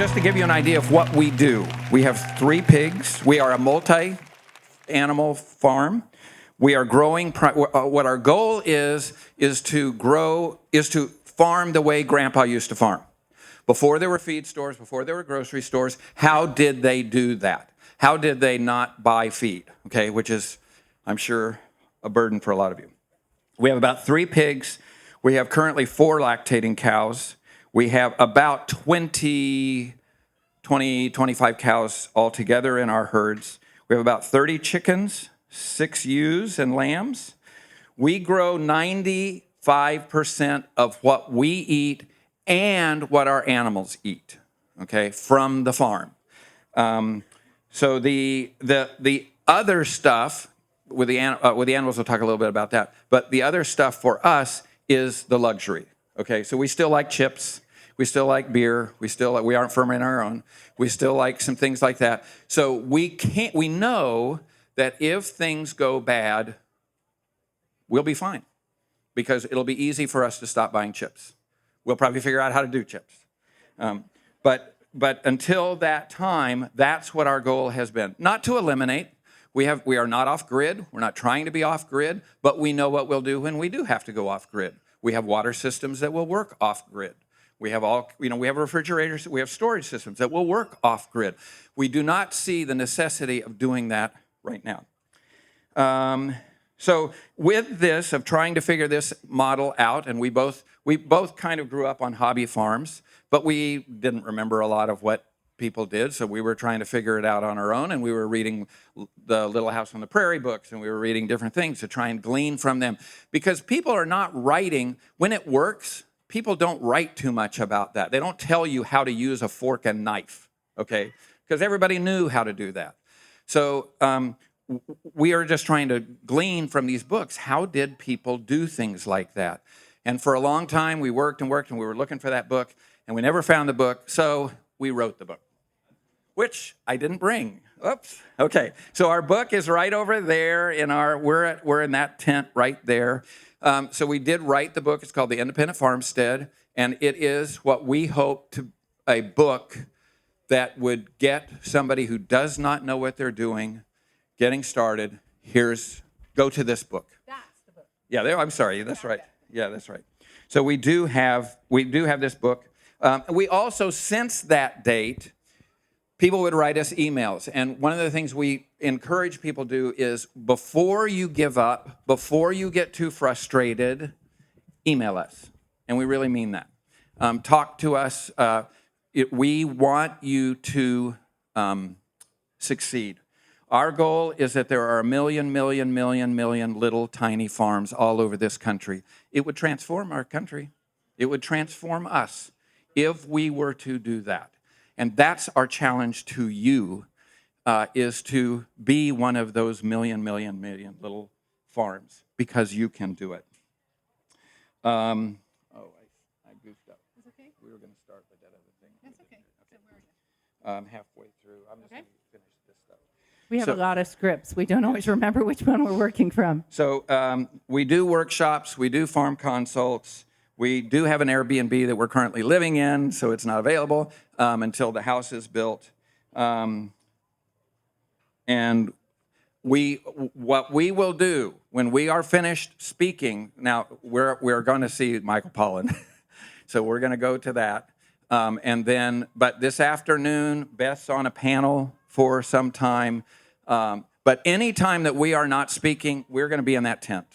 just to give you an idea of what we do, we have 3 pigs. We are a multi-animal farm. We are growing. What our goal is to farm the way Grandpa used to farm. Before there were feed stores, before there were grocery stores, how did they do that? How did they not buy feed? Okay, which is, I'm sure, a burden for a lot of you. We have about 3 pigs. We have currently 4 lactating cows. We have about 25 cows altogether in our herds. We have about 30 chickens, 6 ewes and lambs. We grow 95% of what we eat and what our animals eat, okay, from the farm. So the other stuff, with the animals, we'll talk a little bit about that, but the other stuff for us is the luxury, okay? So we still like chips. We still like beer. We aren't fermenting our own. We still like some things like that. So we know that if things go bad, we'll be fine because it'll be easy for us to stop buying chips. We'll probably figure out how to do chips. But until that time, that's what our goal has been. Not to eliminate. We are not off grid. We're not trying to be off grid, but we know what we'll do when we do have to go off grid. We have water systems that will work off grid. We have we have refrigerators, we have storage systems that will work off grid. We do not see the necessity of doing that right now. So with this, of trying to figure this model out, and we both kind of grew up on hobby farms, but we didn't remember a lot of what people did, so we were trying to figure it out on our own, and we were reading the Little House on the Prairie books, and we were reading different things to try and glean from them. Because people are not writing, when it works, people don't write too much about that. They don't tell you how to use a fork and knife, okay? Because everybody knew how to do that. So we are just trying to glean from these books, how did people do things like that? And for a long time, we worked and worked, and we were looking for that book, and we never found the book, so we wrote the book, which I didn't bring. Oops. Okay. So our book is right over there in we're in that tent right there. So we did write the book. It's called The Independent Farmstead, and it is what we hope to a book that would get somebody who does not know what they're doing getting started. Go to this book. That's the book. Yeah, I'm sorry. That's right. Yeah, that's right. So we do have this book. We also, since that date, people would write us emails. And one of the things we encourage people to do is before you give up, before you get too frustrated, email us. And we really mean that. Talk to us. We want you to succeed. Our goal is that there are a million little tiny farms all over this country. It would transform our country. It would transform us if we were to do that. And that's our challenge to you, is to be one of those million little farms, because you can do it. I goofed up. That's okay. We were going to start with that other thing. That's okay. Okay. So where are you? Halfway through. I'm just going to finish this stuff. We have a lot of scripts. We don't always remember which one we're working from. So we do workshops. We do farm consults. We do have an Airbnb that we're currently living in, so it's not available until the house is built. And what we will do when we are finished speaking, now we're going to see Michael Pollan, so we're going to go to that. But this afternoon, Beth's on a panel for some time. But any time that we are not speaking, we're going to be in that tent.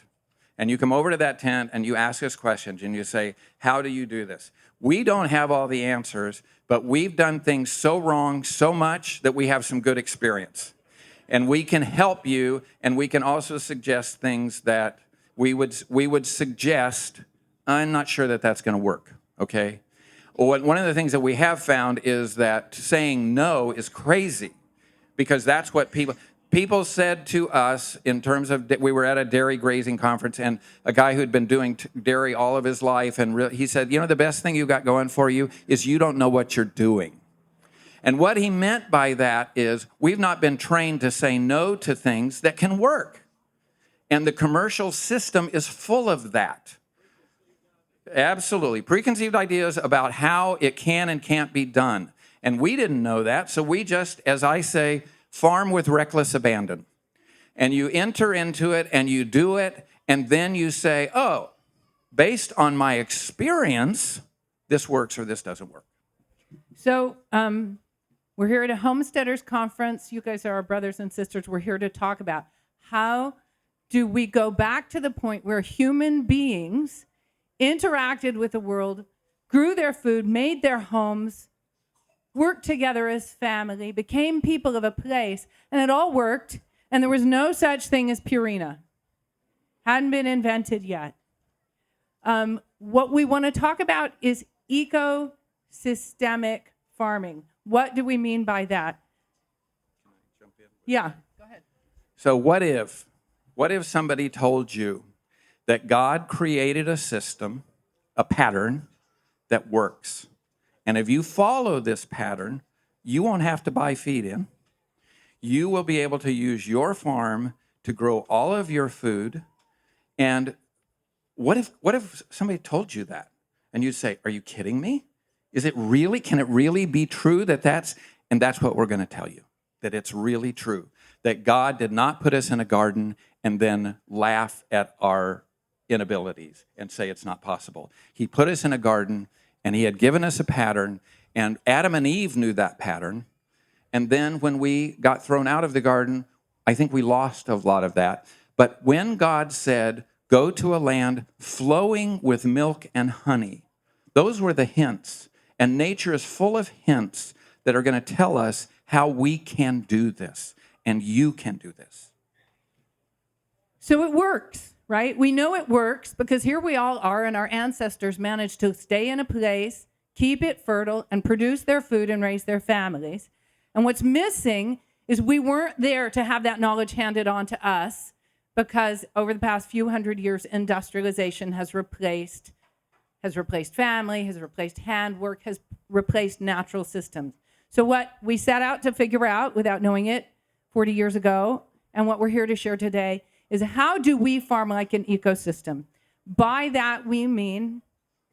And you come over to that tent and you ask us questions and you say, how do you do this? We don't have all the answers, but we've done things so wrong so much that we have some good experience. And we can help you, and we can also suggest things that we would suggest. I'm not sure that that's going to work, okay? One of the things that we have found is that saying no is crazy, because that's what people said to us in terms of, we were at a dairy grazing conference, and a guy who'd been doing dairy all of his life, and he said, the best thing you got going for you is you don't know what you're doing. And what he meant by that is we've not been trained to say no to things that can work. And the commercial system is full of that. Absolutely. Preconceived ideas about how it can and can't be done. And we didn't know that, so we just, as I say, farm with reckless abandon. And you enter into it and you do it, and then you say, oh, based on my experience, this works or this doesn't work. So we're here at a Homesteaders Conference. You guys are our brothers and sisters. We're here to talk about how do we go back to the point where human beings interacted with the world, grew their food, made their homes, worked together as family, became people of a place, and it all worked, and there was no such thing as Purina. Hadn't been invented yet. What we want to talk about is ecosystemic farming. What do we mean by that? Can I jump in? Yeah, go ahead. So what if somebody told you that God created a system, a pattern that works, and if you follow this pattern, you won't have to buy feed in. You will be able to use your farm to grow all of your food. And what if somebody told you that? And you'd say, are you kidding me? Is it really, can it really be true and that's what we're going to tell you, that it's really true, that God did not put us in a garden and then laugh at our inabilities and say it's not possible. He put us in a garden and he had given us a pattern, and Adam and Eve knew that pattern. And then when we got thrown out of the garden, I think we lost a lot of that. But when God said, go to a land flowing with milk and honey, those were the hints. And nature is full of hints that are going to tell us how we can do this, and you can do this. So it works, right? We know it works because here we all are, and our ancestors managed to stay in a place, keep it fertile, and produce their food and raise their families. And what's missing is we weren't there to have that knowledge handed on to us, because over the past few hundred years, industrialization has replaced family, has replaced handwork, has replaced natural systems. So what we set out to figure out without knowing it 40 years ago, and what we're here to share today, is how do we farm like an ecosystem? By that we mean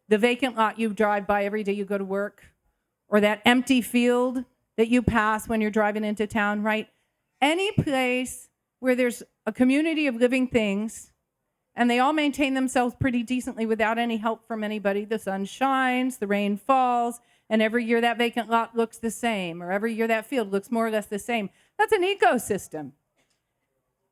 the vacant lot you drive by every day you go to work, or that empty field that you pass when you're driving into town, right? Any place where there's a community of living things and they all maintain themselves pretty decently without any help from anybody. The sun shines, the rain falls, and every year that vacant lot looks the same, or every year that field looks more or less the same. That's an ecosystem.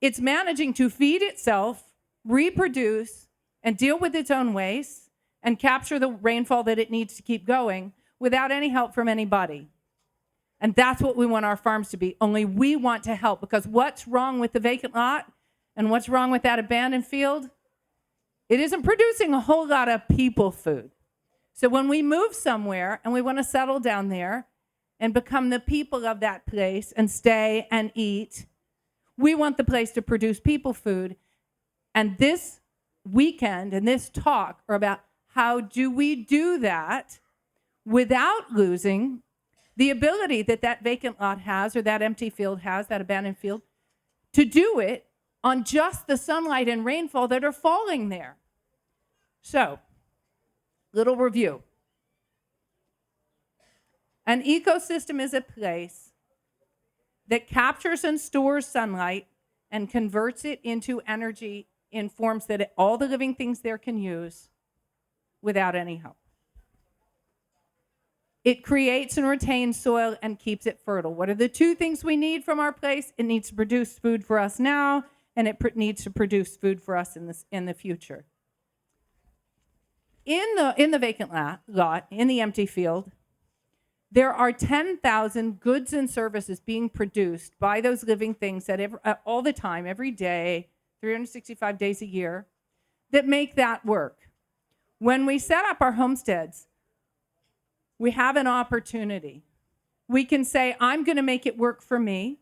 It's managing to feed itself, reproduce, and deal with its own waste, and capture the rainfall that it needs to keep going without any help from anybody. And that's what we want our farms to be, only we want to help, because what's wrong with the vacant lot and what's wrong with that abandoned field? It isn't producing a whole lot of people food. So when we move somewhere and we want to settle down there and become the people of that place and stay and eat, we want the place to produce people food. And this weekend and this talk are about how do we do that without losing the ability that that vacant lot has, or that empty field has, that abandoned field, to do it on just the sunlight and rainfall that are falling there. So, little review. An ecosystem is a place that captures and stores sunlight and converts it into energy in forms that all the living things there can use without any help. It creates and retains soil and keeps it fertile. What are the two things we need from our place? It needs to produce food for us now, and it needs to produce food for us in the future. In the vacant lot, in the empty field, there are 10,000 goods and services being produced by those living things that all the time, every day, 365 days a year, that make that work. When we set up our homesteads, we have an opportunity. We can say, I'm going to make it work for me.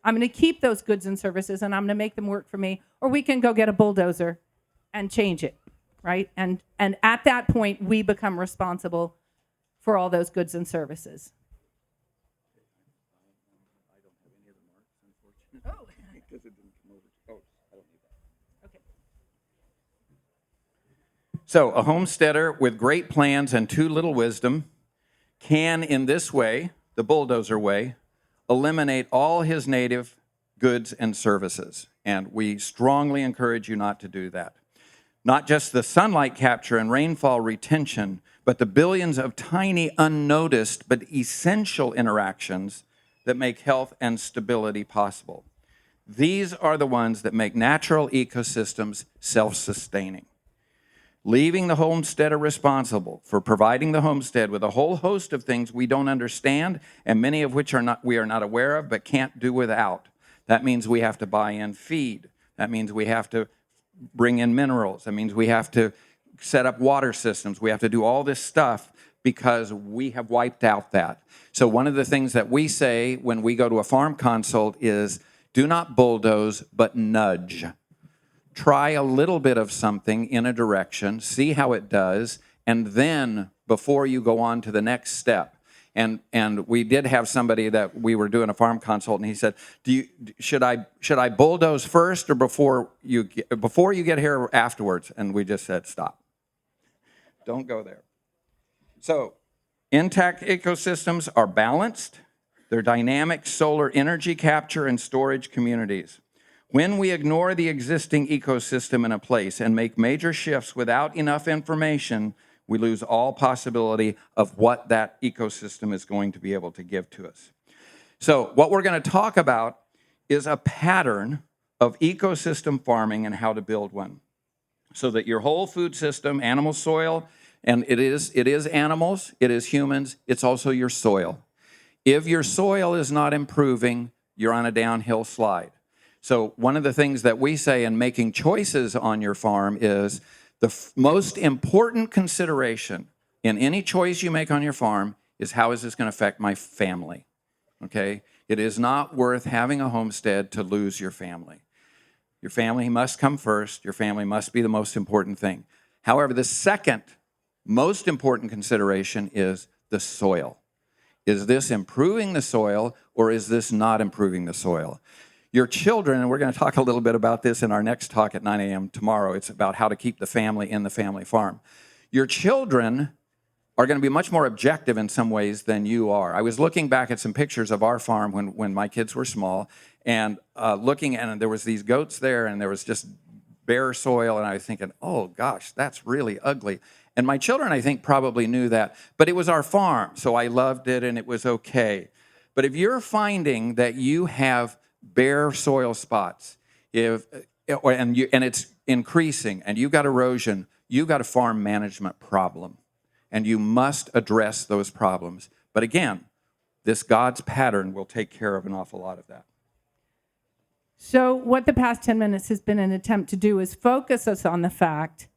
I'm going to keep those goods and services, and I'm going to make them work for me. Or we can go get a bulldozer and change it, right? And at that point, we become responsible for all those goods and services. I don't have any of the marks, unfortunately. Because it didn't come over. Oh, I don't need that. Okay. So, a homesteader with great plans and too little wisdom can, in this way, the bulldozer way, eliminate all his native goods and services. And we strongly encourage you not to do that. Not just the sunlight capture and rainfall retention, but the billions of tiny, unnoticed, but essential interactions that make health and stability possible. These are the ones that make natural ecosystems self-sustaining. Leaving the homesteader responsible for providing the homestead with a whole host of things we don't understand and many of which we are not aware of but can't do without. That means we have to buy in feed. That means we have to bring in minerals. That means we have to set up water systems. We have to do all this stuff because we have wiped out that. So one of the things that we say when we go to a farm consult is do not bulldoze, but nudge. Try a little bit of something in a direction, see how it does, and then before you go on to the next step. And we did have somebody that we were doing a farm consult, and he said, should I bulldoze first or before you get here or afterwards? And we just said, stop. Don't go there. So intact ecosystems are balanced. They're dynamic solar energy capture and storage communities. When we ignore the existing ecosystem in a place and make major shifts without enough information, we lose all possibility of what that ecosystem is going to be able to give to us. So what we're going to talk about is a pattern of ecosystem farming and how to build one so that your whole food system, animal soil, and it is animals, it is humans, it's also your soil. If your soil is not improving, you're on a downhill slide. So one of the things that we say in making choices on your farm is the most important consideration in any choice you make on your farm is how is this going to affect my family, okay? It is not worth having a homestead to lose your family. Your family must come first. Your family must be the most important thing. However, the second most important consideration is the soil. Is this improving the soil or is this not improving the soil? Your children, and we're going to talk a little bit about this in our next talk at 9 a.m. tomorrow. It's about how to keep the family in the family farm. Your children are going to be much more objective in some ways than you are. I was looking back at some pictures of our farm when my kids were small, and looking at it, there was these goats there, and there was just bare soil, and I was thinking, oh gosh, that's really ugly. And my children, I think, probably knew that, but it was our farm, so I loved it, and it was okay. But if you're finding that you have bare soil spots, and it's increasing, and you've got erosion, you've got a farm management problem, and you must address those problems. But again, this God's pattern will take care of an awful lot of that. So what the past 10 minutes has been an attempt to do is focus us on the fact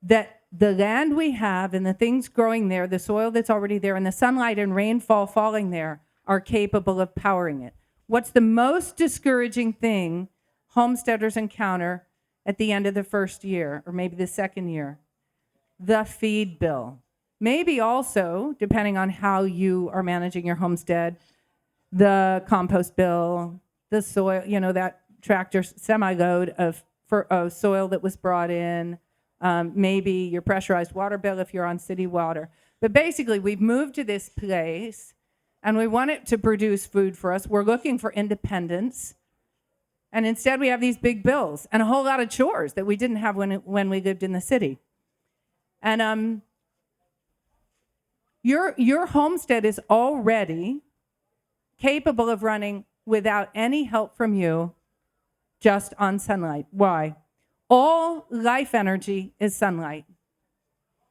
that the land we have and the things growing there, the soil that's already there, and the sunlight and rainfall falling there are capable of powering it. What's the most discouraging thing homesteaders encounter at the end of the first year, or maybe the second year? The feed bill. Maybe also, depending on how you are managing your homestead, the compost bill, the soil, that tractor semi-load of soil that was brought in, maybe your pressurized water bill if you're on city water. But basically, we've moved to this place, and we want it to produce food for us. We're looking for independence. And instead, we have these big bills and a whole lot of chores that we didn't have when we lived in the city. And your homestead is already capable of running without any help from you, just on sunlight. Why? All life energy is sunlight.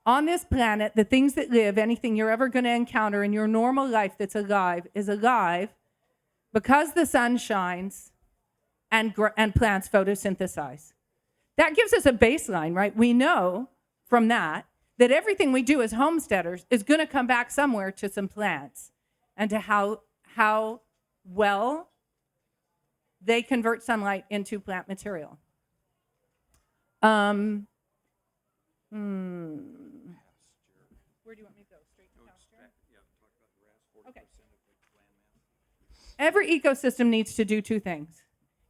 On this planet, the things that live, anything you're ever going to encounter in your normal life that's alive is alive because the sun shines and plants photosynthesize. That gives us a baseline, right? We know from that everything we do as homesteaders is going to come back somewhere to some plants and to how well they convert sunlight into plant material. Where do you want me to go? Straight to pasture? Yeah, talk about the grass, 40% Okay. of land mass. Every ecosystem needs to do two things.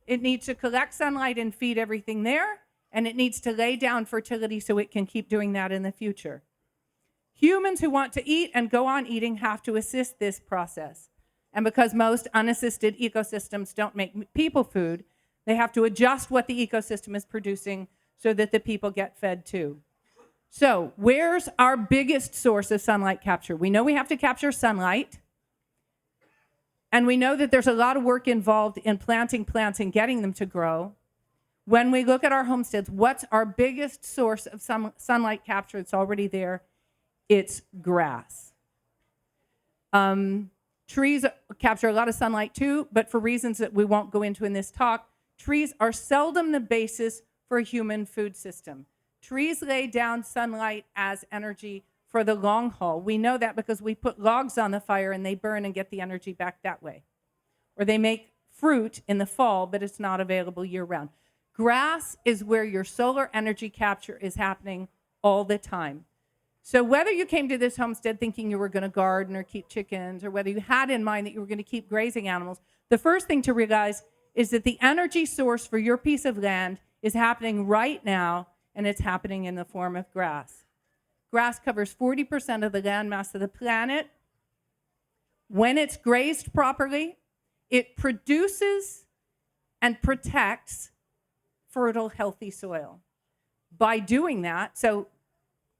It needs to collect sunlight and feed everything there, and it needs to lay down fertility so it can keep doing that in the future. Humans who want to eat and go on eating have to assist this process. And because most unassisted ecosystems don't make people food, they have to adjust what the ecosystem is producing so that the people get fed too. So where's our biggest source of sunlight capture? We know we have to capture sunlight. And we know that there's a lot of work involved in planting plants and getting them to grow. When we look at our homesteads, what's our biggest source of sunlight capture that's already there? It's grass. Trees capture a lot of sunlight too, but for reasons that we won't go into in this talk, trees are seldom the basis for a human food system. Trees lay down sunlight as energy for the long haul. We know that because we put logs on the fire and they burn and get the energy back that way. Or they make fruit in the fall, but it's not available year-round. Grass is where your solar energy capture is happening all the time. So whether you came to this homestead thinking you were going to garden or keep chickens, or whether you had in mind that you were going to keep grazing animals, the first thing to realize is that the energy source for your piece of land is happening right now, and it's happening in the form of grass. Grass covers 40% of the landmass of the planet. When it's grazed properly, it produces and protects fertile, healthy soil. By doing that, so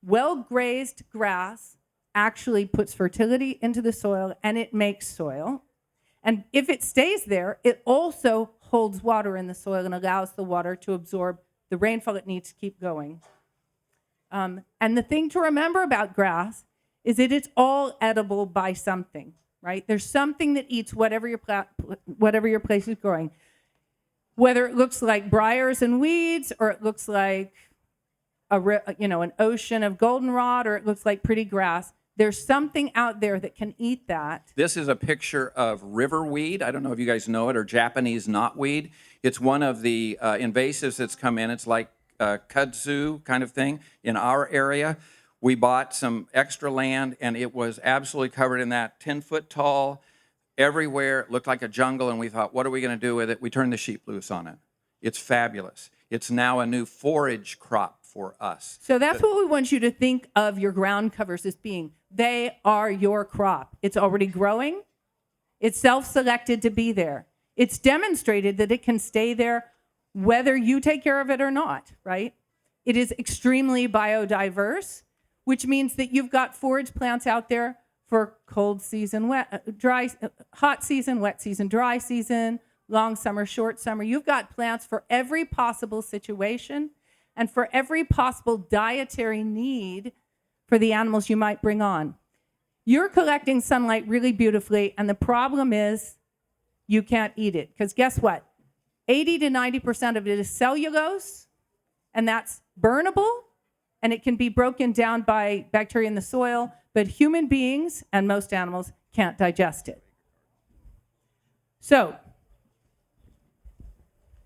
well-grazed grass actually puts fertility into the soil and it makes soil. And if it stays there, it also holds water in the soil and allows the water to absorb the rainfall it needs to keep going. And the thing to remember about grass is that it's all edible by something, right? There's something that eats whatever your place is growing. Whether it looks like briars and weeds, or it looks like an ocean of goldenrod, or it looks like pretty grass, there's something out there that can eat that. This is a picture of riverweed. I don't know if you guys know it, or Japanese knotweed. It's one of the invasives that's come in. It's like kudzu kind of thing in our area. We bought some extra land, and it was absolutely covered in that, 10-foot tall, everywhere. It looked like a jungle, and we thought, what are we going to do with it? We turned the sheep loose on it. It's fabulous. It's now a new forage crop for us. So that's what we want you to think of your ground covers as being. They are your crop. It's already growing. It's self-selected to be there. It's demonstrated that it can stay there whether you take care of it or not, right? It is extremely biodiverse, which means that you've got forage plants out there for cold season, hot season, wet season, dry season, long summer, short summer. You've got plants for every possible situation and for every possible dietary need for the animals you might bring on. You're collecting sunlight really beautifully, and the problem is you can't eat it. Because guess what? 80 to 90% of it is cellulose, and that's burnable, and it can be broken down by bacteria in the soil, but human beings and most animals can't digest it. So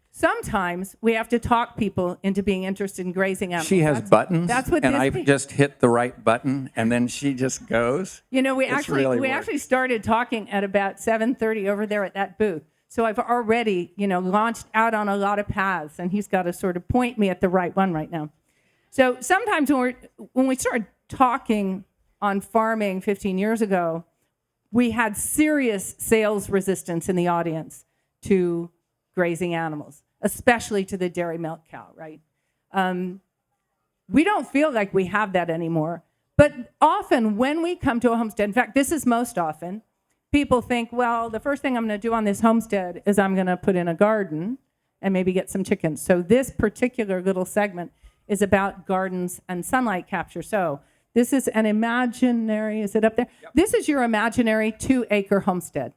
sometimes we have to talk people into being interested in grazing animals. She has buttons, that's what and I've just hit the right button, and then she just goes. You know, we actually started talking at about 7:30 over there at that booth. So I've already, launched out on a lot of paths, and he's got to sort of point me at the right one right now. So sometimes when we started talking on farming 15 years ago, we had serious sales resistance in the audience to grazing animals, especially to the dairy milk cow, right? We don't feel like we have that anymore. But often when we come to a homestead, in fact, this is most often, people think, well, the first thing I'm going to do on this homestead is I'm going to put in a garden and maybe get some chickens. So this particular little segment is about gardens and sunlight capture. So this is an imaginary, is it up there? Yep. This is your imaginary 2-acre homestead.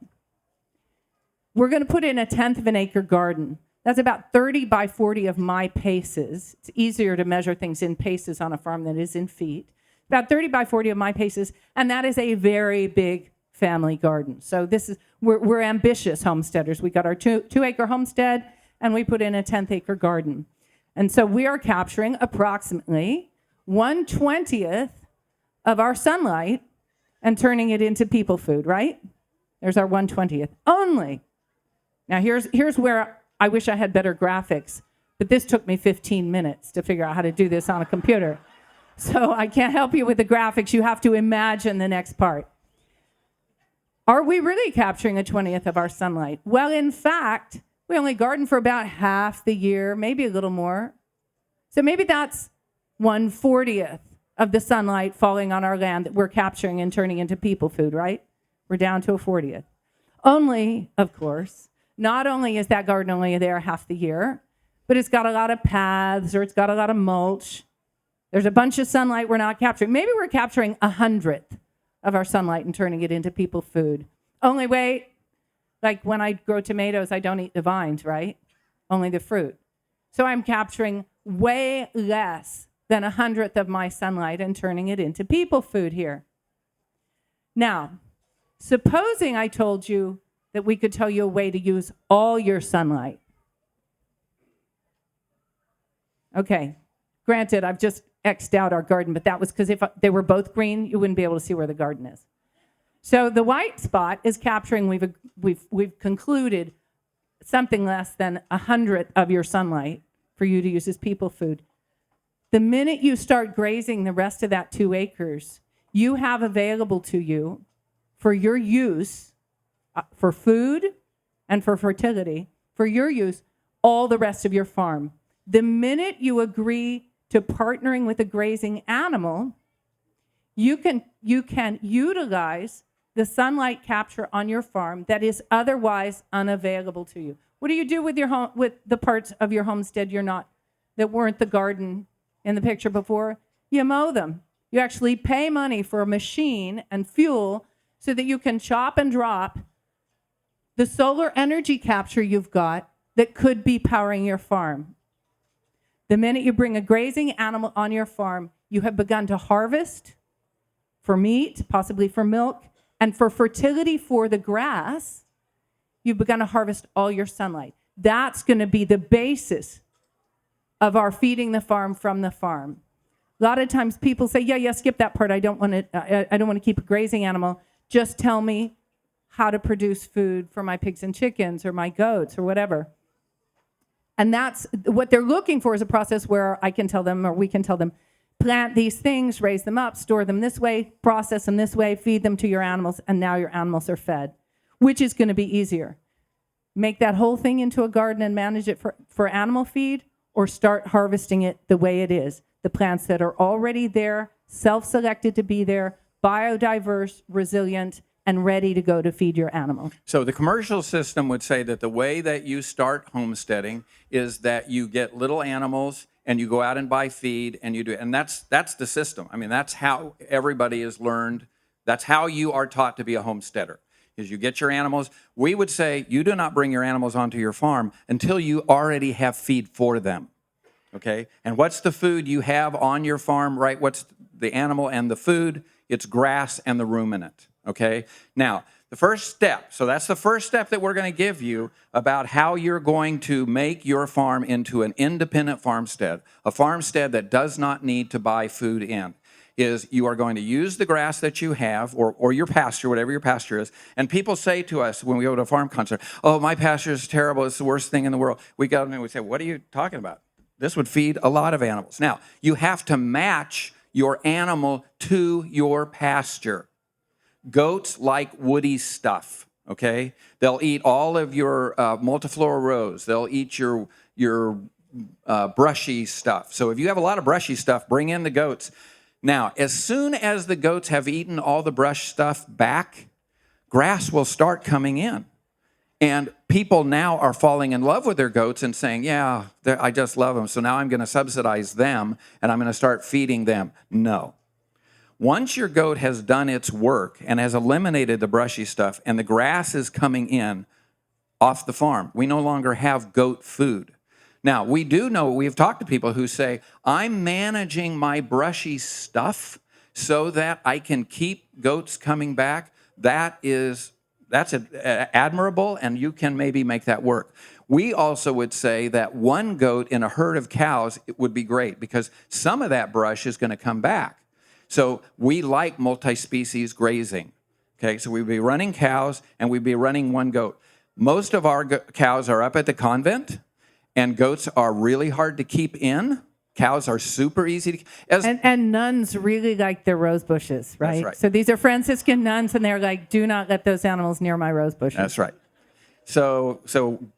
We're going to put in 1/10 of an acre garden. That's about 30 by 40 of my paces. It's easier to measure things in paces on a farm than it is in feet. About 30 by 40 of my paces, and that is a very big family garden. So we're ambitious homesteaders. We got our 2-acre homestead, and we put in a 1/10 acre garden. And so we are capturing approximately 1/20th of our sunlight and turning it into people food, right? There's our 1/20th only. Now here's where I wish I had better graphics, but this took me 15 minutes to figure out how to do this on a computer. So I can't help you with the graphics. You have to imagine the next part. Are we really capturing a 20th of our sunlight? Well, in fact, we only garden for about half the year, maybe a little more. So maybe that's 1/40th of the sunlight falling on our land that we're capturing and turning into people food, right? We're down to a 40th. Only, of course, not only is that garden only there half the year, but it's got a lot of paths or it's got a lot of mulch. There's a bunch of sunlight we're not capturing. Maybe we're capturing 100th of our sunlight and turning it into people food. Only wait, like when I grow tomatoes, I don't eat the vines, right? Only the fruit. So I'm capturing way less than 100th of my sunlight and turning it into people food here. Now, supposing I told you that we could tell you a way to use all your sunlight. Okay, granted, I've just X'd out our garden, but that was because if they were both green, you wouldn't be able to see where the garden is. So the white spot is capturing, we've concluded, something less than 100th of your sunlight for you to use as people food. The minute you start grazing the rest of that 2 acres, you have available to you for your use, for food and for fertility, for your use, all the rest of your farm. The minute you agree to partnering with a grazing animal, you can utilize the sunlight capture on your farm that is otherwise unavailable to you. What do you do with with the parts of your homestead that weren't the garden in the picture before? You mow them. You actually pay money for a machine and fuel so that you can chop and drop the solar energy capture you've got that could be powering your farm. The minute you bring a grazing animal on your farm, you have begun to harvest for meat, possibly for milk, and for fertility for the grass. You've begun to harvest all your sunlight. That's going to be the basis of our feeding the farm from the farm. A lot of times people say, yeah, skip that part. I don't want to keep a grazing animal. Just tell me how to produce food for my pigs and chickens or my goats or whatever. And that's what they're looking for, is a process where I can tell them, or we can tell them, plant these things, raise them up, store them this way, process them this way, feed them to your animals, and now your animals are fed. Which is going to be easier? Make that whole thing into a garden and manage it for animal feed, or start harvesting it the way it is. The plants that are already there, self-selected to be there, biodiverse, resilient, and ready to go to feed your animal. So the commercial system would say that the way that you start homesteading is that you get little animals and you go out and buy feed and you do, and that's the system. I mean, that's how everybody is learned. That's how you are taught to be a homesteader, is you get your animals. We would say you do not bring your animals onto your farm until you already have feed for them, okay? And what's the food you have on your farm, right? What's the animal and the food? It's grass and the ruminant. Okay, now the first step, so that's the first step that we're going to give you about how you're going to make your farm into an independent farmstead, a farmstead that does not need to buy food in, is you are going to use the grass that you have, or your pasture, whatever your pasture is. And people say to us when we go to a farm concert, oh, my pasture is terrible, it's the worst thing in the world. We go and we say, what are you talking about? This would feed a lot of animals. Now, you have to match your animal to your pasture. Goats like woody stuff, okay? They'll eat all of your multiflora rose. They'll eat your brushy stuff. So if you have a lot of brushy stuff, bring in the goats. Now, as soon as the goats have eaten all the brush stuff back, grass will start coming in. And people now are falling in love with their goats and saying, yeah, I just love them, so now I'm going to subsidize them and I'm going to start feeding them. No. Once your goat has done its work and has eliminated the brushy stuff and the grass is coming in off the farm, we no longer have goat food. Now, we do know, we've talked to people who say, I'm managing my brushy stuff so that I can keep goats coming back. That's admirable, and you can maybe make that work. We also would say that one goat in a herd of cows, it would be great because some of that brush is going to come back. So we like multi-species grazing, okay? So we'd be running cows, and we'd be running one goat. Most of our cows are up at the convent, and goats are really hard to keep in Cows are super easy to... And nuns really like their rose bushes, right? That's right. So these are Franciscan nuns, and they're like, do not let those animals near my rose bushes. That's right. So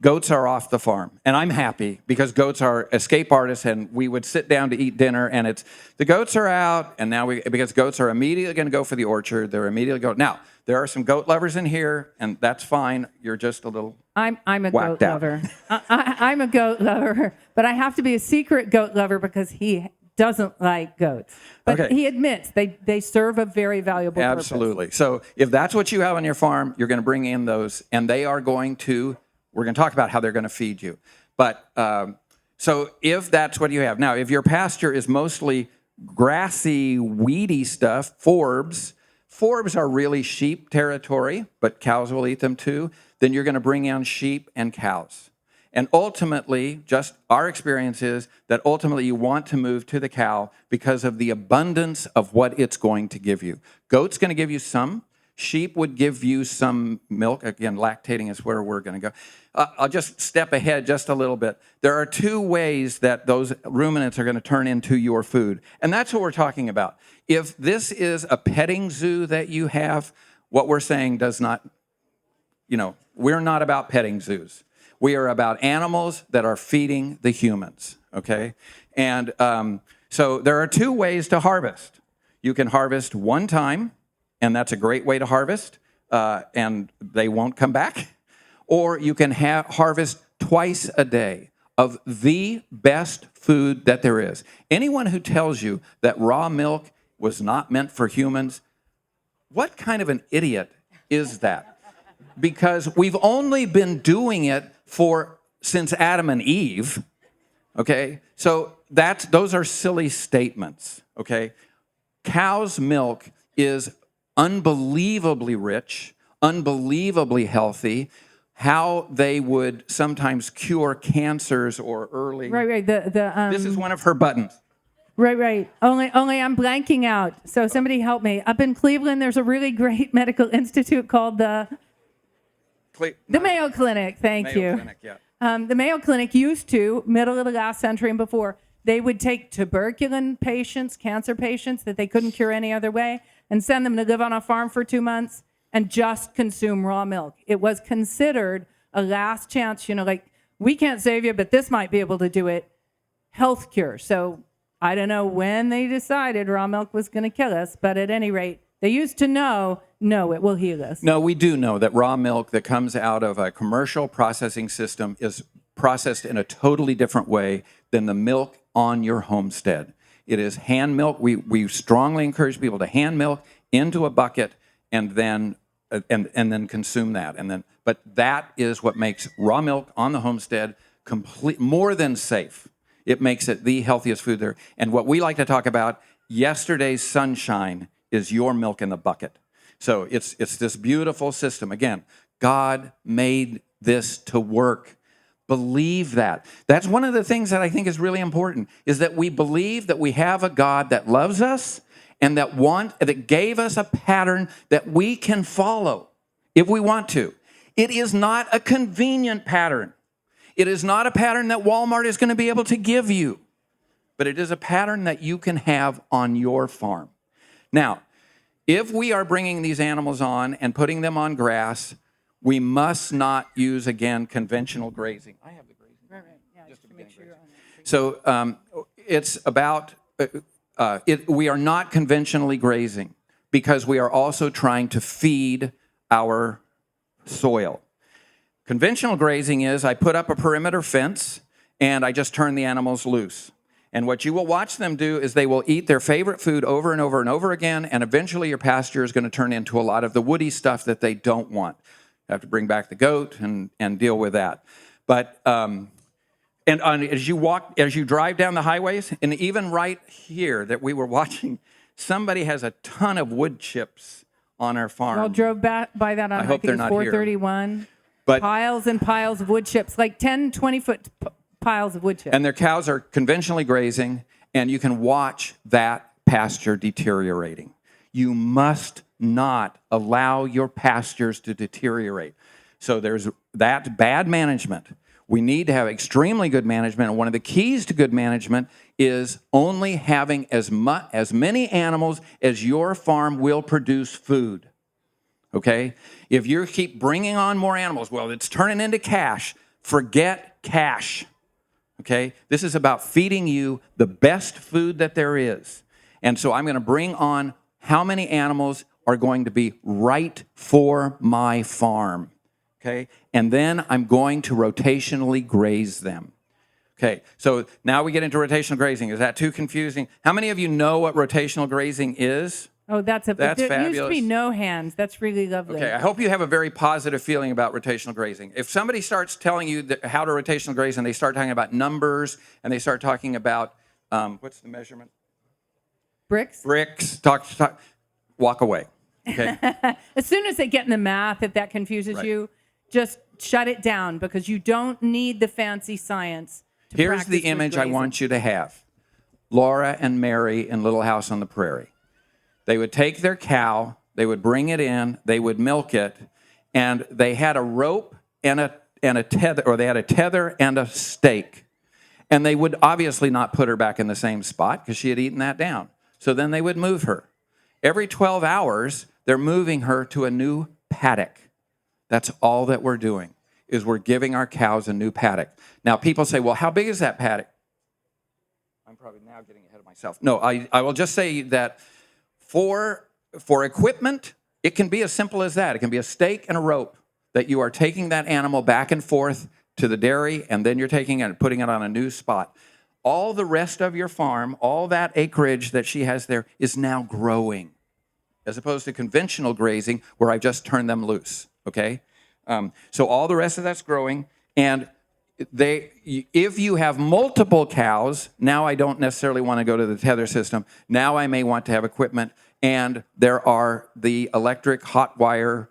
goats are off the farm, and I'm happy because goats are escape artists, and we would sit down to eat dinner, and it's the goats are out, and now because goats are immediately going to go for the orchard, they're immediately going. Now there are some goat lovers in here, and that's fine. You're just a little. I'm a whacked goat out. lover. I'm a goat lover, but I have to be a secret goat lover because he doesn't like goats. But Okay. he admits they serve a very valuable purpose. Absolutely. So if that's what you have on your farm, you're going to bring in those, and they are going to. We're going to talk about how they're going to feed you. But so if that's what you have now, if your pasture is mostly grassy, weedy stuff, forbs are really sheep territory, but cows will eat them too. Then you're going to bring in sheep and cows. And ultimately, just our experience is that ultimately you want to move to the cow because of the abundance of what it's going to give you. Goat's going to give you some. Sheep would give you some milk. Again, lactating is where we're going to go. I'll just step ahead just a little bit. There are two ways that those ruminants are going to turn into your food. And that's what we're talking about. If this is a petting zoo that you have, what we're saying does not, we're not about petting zoos. We are about animals that are feeding the humans, okay? And so there are two ways to harvest. You can harvest one time, and that's a great way to harvest, and they won't come back. Or you can harvest twice a day of the best food that there is. Anyone who tells you that raw milk was not meant for humans, what kind of an idiot is that? Because we've only been doing it since Adam and Eve, okay? So those are silly statements, okay? Cow's milk is unbelievably rich, unbelievably healthy. How they would sometimes cure cancers or early. Right. This is one of her buttons. Right. Only I'm blanking out. So somebody help me. Up in Cleveland, there's a really great medical institute called the Mayo Clinic. Thank you. Clinic, yeah. The Mayo Clinic used to, middle of the last century and before, they would take tuberculin patients, cancer patients that they couldn't cure any other way, and send them to live on a farm for 2 months and just consume raw milk. It was considered a last chance, like, we can't save you, but this might be able to do it. Health cure. So I don't know when they decided raw milk was going to kill us, but at any rate, they used to know, no, it will heal us. No, we do know that raw milk that comes out of a commercial processing system is processed in a totally different way than the milk on your homestead. It is hand milk. We strongly encourage people to hand milk into a bucket and then consume that. But that is what makes raw milk on the homestead more than safe. It makes it the healthiest food there. And what we like to talk about, yesterday's sunshine is your milk in the bucket. So it's this beautiful system. Again, God made this to work. Believe that. That's one of the things that I think is really important, is that we believe that we have a God that loves us and that gave us a pattern that we can follow if we want to. It is not a convenient pattern. It is not a pattern that Walmart is going to be able to give you, but it is a pattern that you can have on your farm. Now, if we are bringing these animals on and putting them on grass, we must not use, again, conventional grazing. I have the grazing. Right. Yeah, just to make sure you're on that. So it's about, we are not conventionally grazing because we are also trying to feed our soil. Conventional grazing is I put up a perimeter fence and I just turn the animals loose. And what you will watch them do is they will eat their favorite food over and over and over again, and eventually your pasture is going to turn into a lot of the woody stuff that they don't want. You have to bring back the goat and deal with that. But as you drive down the highways, and even right here that we were watching, somebody has a ton of wood chips on our farm. Y'all drove by that on, I hope they're not here. 431. But piles and piles of wood chips, like 10, 20-foot piles of wood chips. And their cows are conventionally grazing, and you can watch that pasture deteriorating. You must not allow your pastures to deteriorate. So there's that bad management We need to have extremely good management, and one of the keys to good management is only having as many animals as your farm will produce food. Okay? If you keep bringing on more animals, well, it's turning into cash. Forget cash. Okay? This is about feeding you the best food that there is. And so I'm going to bring on how many animals are going to be right for my farm. Okay? And then I'm going to rotationally graze them. Okay, so now we get into rotational grazing. Is that too confusing? How many of you know what rotational grazing is? Oh, that's That's there fabulous. used to be no hands. That's really lovely. Okay, I hope you have a very positive feeling about rotational grazing. If somebody starts telling you how to rotational graze and they start talking about numbers and they start talking about, what's the measurement? Bricks? Walk away. Okay. As soon as they get in the math, if that confuses you, just shut it down because you don't need the fancy science. Here's the image I want you to have. Laura and Mary in Little House on the Prairie. They would take their cow, they would bring it in, they would milk it, and they had a rope and a tether, or they had a tether and a stake. And they would obviously not put her back in the same spot because she had eaten that down. So then they would move her. Every 12 hours, they're moving her to a new paddock. That's all that we're doing, is we're giving our cows a new paddock. Now, people say, well, how big is that paddock? I'm probably now getting ahead of myself. No, I will just say that for equipment, it can be as simple as that. It can be a stake and a rope that you are taking that animal back and forth to the dairy, and then you're taking it and putting it on a new spot. All the rest of your farm, all that acreage that she has there is now growing, as opposed to conventional grazing where I just turn them loose, okay? So all the rest of that's growing, and if you have multiple cows, now I don't necessarily want to go to the tether system. Now I may want to have equipment, and there are the electric hot wire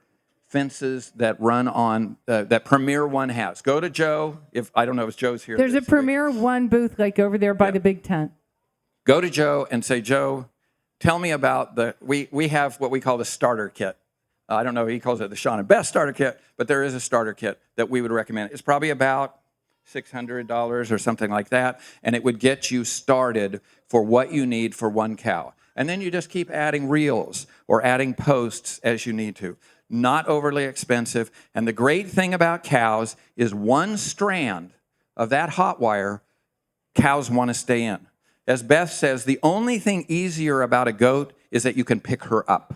fences that run on, that Premier One has. Go to Joe, I don't know if Joe's here. There's a Premier One booth like over there by the big tent. Go to Joe and say, Joe, tell me about we have what we call the starter kit. I don't know, he calls it the Shawn and Beth starter kit, but there is a starter kit that we would recommend. It's probably about $600 or something like that, and it would get you started for what you need for one cow. And then you just keep adding reels or adding posts as you need to. Not overly expensive. And the great thing about cows is one strand of that hot wire, cows want to stay in. As Beth says, the only thing easier about a goat is that you can pick her up.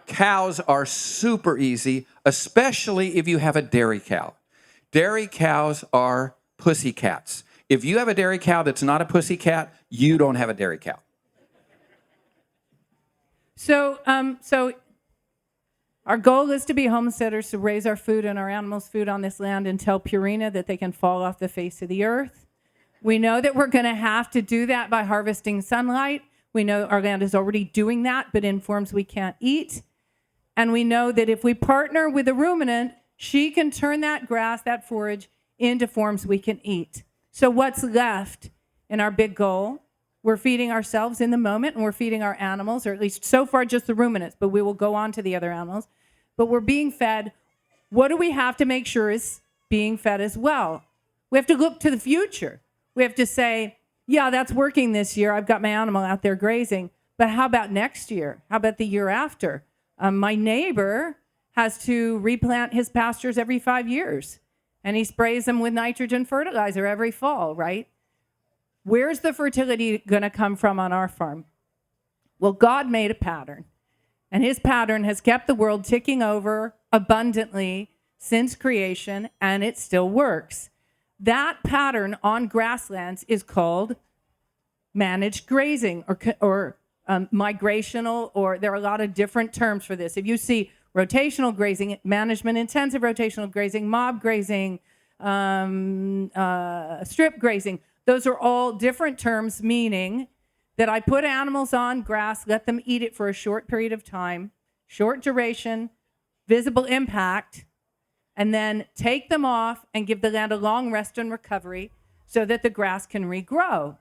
Cows are super easy, especially if you have a dairy cow. Dairy cows are pussycats. If you have a dairy cow that's not a pussycat, you don't have a dairy cow. So our goal is to be homesteaders, to raise our food and our animals' food on this land and tell Purina that they can fall off the face of the earth. We know that we're going to have to do that by harvesting sunlight. We know our land is already doing that, but in forms we can't eat. And we know that if we partner with a ruminant, she can turn that grass, that forage, into forms we can eat. So what's left in our big goal? We're feeding ourselves in the moment, and we're feeding our animals, or at least so far just the ruminants, but we will go on to the other animals. But we're being fed. What do we have to make sure is being fed as well? We have to look to the future. We have to say, yeah, that's working this year. I've got my animal out there grazing. But how about next year? How about the year after? My neighbor has to replant his pastures every 5 years, and he sprays them with nitrogen fertilizer every fall, right? Where's the fertility going to come from on our farm? Well, God made a pattern, and his pattern has kept the world ticking over abundantly since creation, and it still works. That pattern on grasslands is called managed grazing or migrational, or there are a lot of different terms for this. If you see rotational grazing, management intensive rotational grazing, mob grazing, strip grazing, those are all different terms, meaning that I put animals on grass, let them eat it for a short period of time, short duration, visible impact, and then take them off and give the land a long rest and recovery so that the grass can regrow.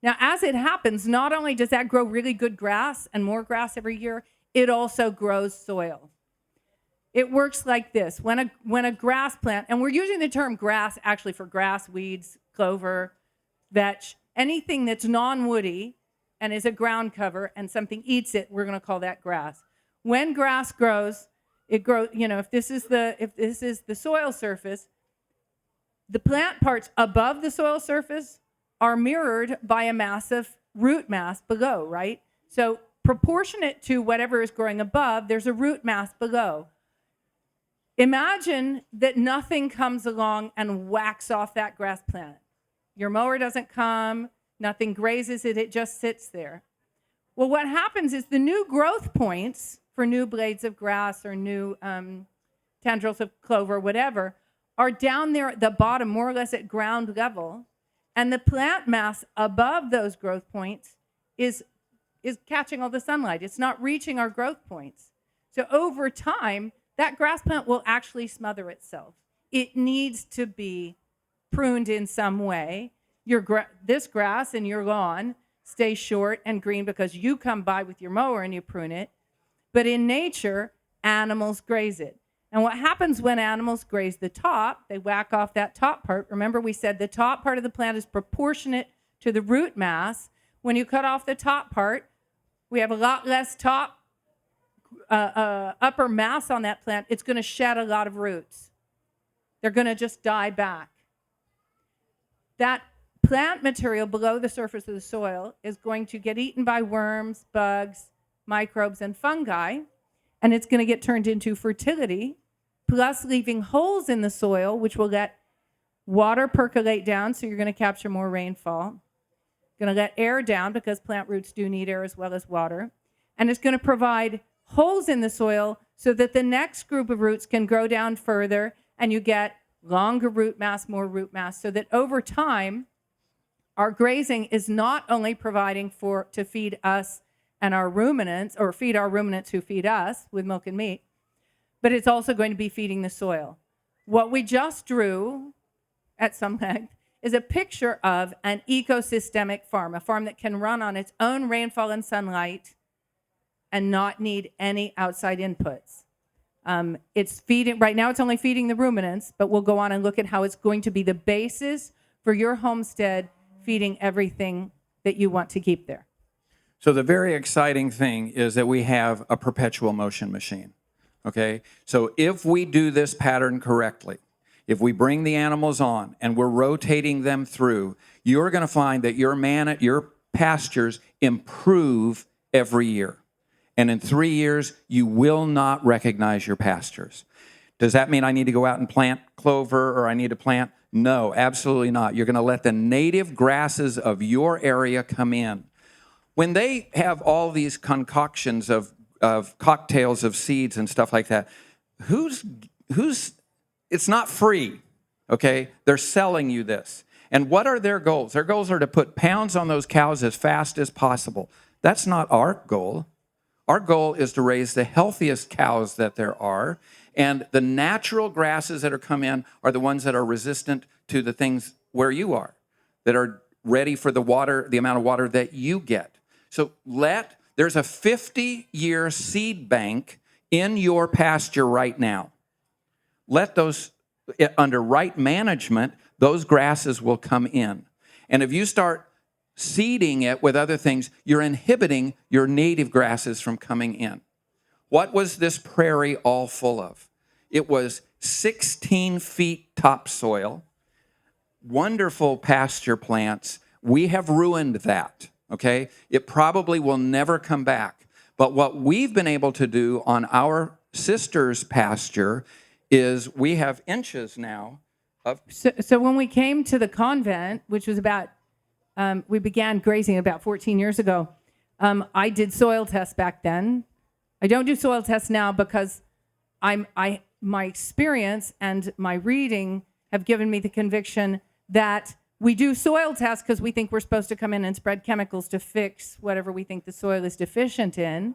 Now, as it happens, not only does that grow really good grass and more grass every year, it also grows soil. It works like this. When a grass plant, and we're using the term grass actually for grass, weeds, clover, vetch, anything that's non-woody and is a ground cover and something eats it, we're going to call that grass. When grass grows, it grows, if this is the soil surface, the plant parts above the soil surface are mirrored by a massive root mass below, right? So proportionate to whatever is growing above, there's a root mass below. Imagine that nothing comes along and whacks off that grass plant. Your mower doesn't come, nothing grazes it, it just sits there. Well, what happens is the new growth points for new blades of grass or new tendrils of clover, whatever, are down there at the bottom, more or less at ground level, and the plant mass above those growth points is catching all the sunlight. It's not reaching our growth points. So over time, that grass plant will actually smother itself. It needs to be pruned in some way. This grass in your lawn stays short and green because you come by with your mower and you prune it. But in nature, animals graze it. And what happens when animals graze the top, they whack off that top part. Remember, we said the top part of the plant is proportionate to the root mass. When you cut off the top part, we have a lot less upper mass on that plant. It's going to shed a lot of roots. They're going to just die back. That plant material below the surface of the soil is going to get eaten by worms, bugs, microbes, and fungi, and it's going to get turned into fertility, plus leaving holes in the soil, which will let water percolate down, so you're going to capture more rainfall. Going to let air down, because plant roots do need air as well as water. And it's going to provide holes in the soil so that the next group of roots can grow down further, and you get longer root mass, more root mass, so that over time, our grazing is not only providing to feed us and our ruminants, or feed our ruminants who feed us with milk and meat, but it's also going to be feeding the soil. What we just drew at some length is a picture of an ecosystemic farm, a farm that can run on its own rainfall and sunlight and not need any outside inputs. It's feeding, right now it's only feeding the ruminants, but we'll go on and look at how it's going to be the basis for your homestead, feeding everything that you want to keep there. So the very exciting thing is that we have a perpetual motion machine, okay? So if we do this pattern correctly, if we bring the animals on and we're rotating them through, you're going to find that your pastures improve every year. And in 3 years, you will not recognize your pastures. Does that mean I need to go out and plant clover, or I need to plant? No, absolutely not. You're going to let the native grasses of your area come in. When they have all these concoctions of cocktails of seeds and stuff like that, it's not free, okay? They're selling you this. And what are their goals? Their goals are to put pounds on those cows as fast as possible. That's not our goal. Our goal is to raise the healthiest cows that there are, and the natural grasses that are come in are the ones that are resistant to the things where you are, that are ready for the water, the amount of water that you get. So there's a 50-year seed bank in your pasture right now. Let those, under right management, those grasses will come in. And if you start seeding it with other things, you're inhibiting your native grasses from coming in. What was this prairie all full of? It was 16 feet topsoil, wonderful pasture plants. We have ruined that, okay? It probably will never come back. But what we've been able to do on our sister's pasture is we have inches now of... So when we came to the convent, which was about, we began grazing about 14 years ago, I did soil tests back then. I don't do soil tests now because my experience and my reading have given me the conviction that we do soil tests because we think we're supposed to come in and spread chemicals to fix whatever we think the soil is deficient in.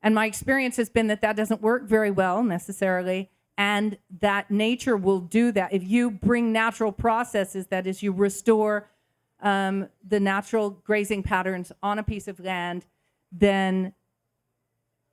And my experience has been that doesn't work very well necessarily, and that nature will do that. If you bring natural processes, that is, you restore the natural grazing patterns on a piece of land, then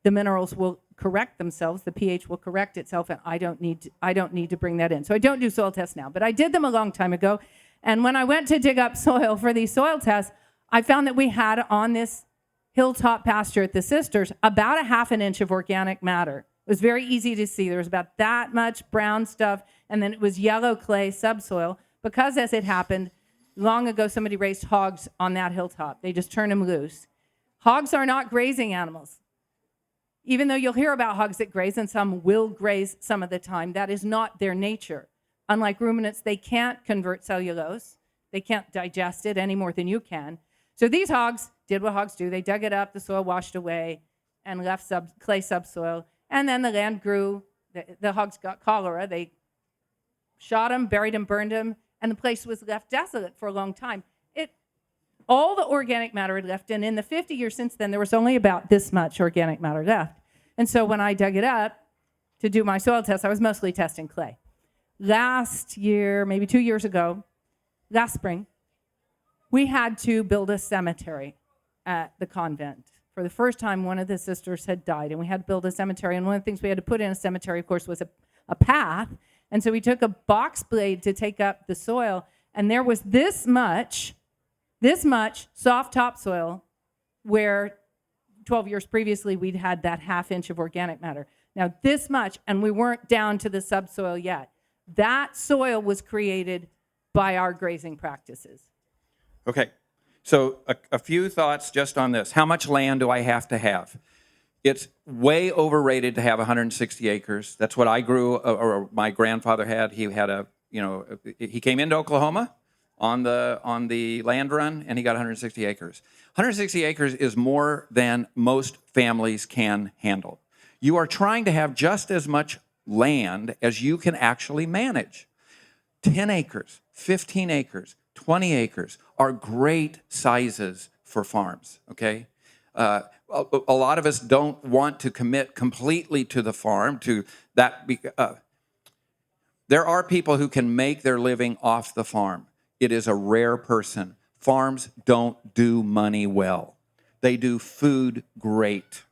the minerals will correct themselves. The pH will correct itself, and I don't need to bring that in. So I don't do soil tests now, but I did them a long time ago. And when I went to dig up soil for these soil tests, I found that we had on this hilltop pasture at the Sisters about 1/2 inch of organic matter. It was very easy to see. There was about that much brown stuff, and then it was yellow clay subsoil because, as it happened, long ago somebody raised hogs on that hilltop. They just turned them loose. Hogs are not grazing animals. Even though you'll hear about hogs that graze, and some will graze some of the time, that is not their nature. Unlike ruminants, they can't convert cellulose. They can't digest it any more than you can. So these hogs did what hogs do. They dug it up, the soil washed away, and left clay subsoil. And then the land grew. The hogs got cholera. They shot them, buried them, burned them, and the place was left desolate for a long time. All the organic matter had left, and in the 50 years since then, there was only about this much organic matter left. And so when I dug it up to do my soil test, I was mostly testing clay. Last year, maybe 2 years ago, last spring, we had to build a cemetery at the convent. For the first time, one of the sisters had died, and we had to build a cemetery. And one of the things we had to put in a cemetery, of course, was a path. And so we took a box blade to take up the soil, and there was this much soft topsoil where 12 years previously we'd had that 1/2 inch of organic matter. Now this much, and we weren't down to the subsoil yet. That soil was created by our grazing practices. Okay, so a few thoughts just on this. How much land do I have to have? It's way overrated to have 160 acres. That's what I grew, or my grandfather had. He had he came into Oklahoma on the land run, and he got 160 acres. 160 acres is more than most families can handle. You are trying to have just as much land as you can actually manage. 10 acres, 15 acres, 20 acres are great sizes for farms, okay? A lot of us don't want to commit completely to the farm, to that. There are people who can make their living off the farm. It is a rare person. Farms don't do money well. They do food great.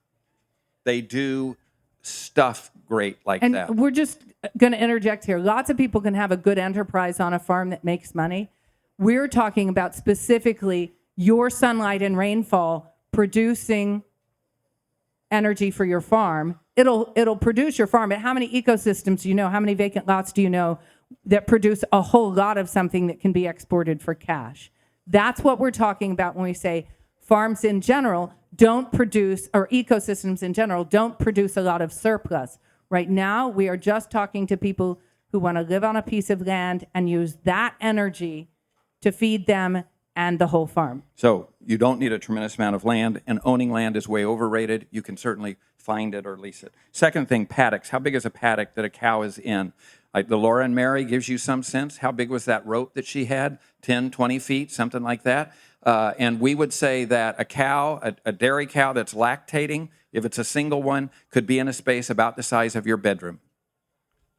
They do stuff great like that. And we're just going to interject here. Lots of people can have a good enterprise on a farm that makes money. We're talking about specifically your sunlight and rainfall producing energy for your farm. It'll produce your farm. But how many ecosystems do you know? How many vacant lots do you know that produce a whole lot of something that can be exported for cash? That's what we're talking about when we say farms in general don't produce, or ecosystems in general don't produce a lot of surplus. Right now, we are just talking to people who want to live on a piece of land and use that energy to feed them and the whole farm. So you don't need a tremendous amount of land, and owning land is way overrated. You can certainly find it or lease it. Second thing, paddocks. How big is a paddock that a cow is in? Like the Laura and Mary gives you some sense. How big was that rope that she had? 10, 20 feet, something like that. And we would say that a cow, a dairy cow that's lactating, if it's a single one, could be in a space about the size of your bedroom.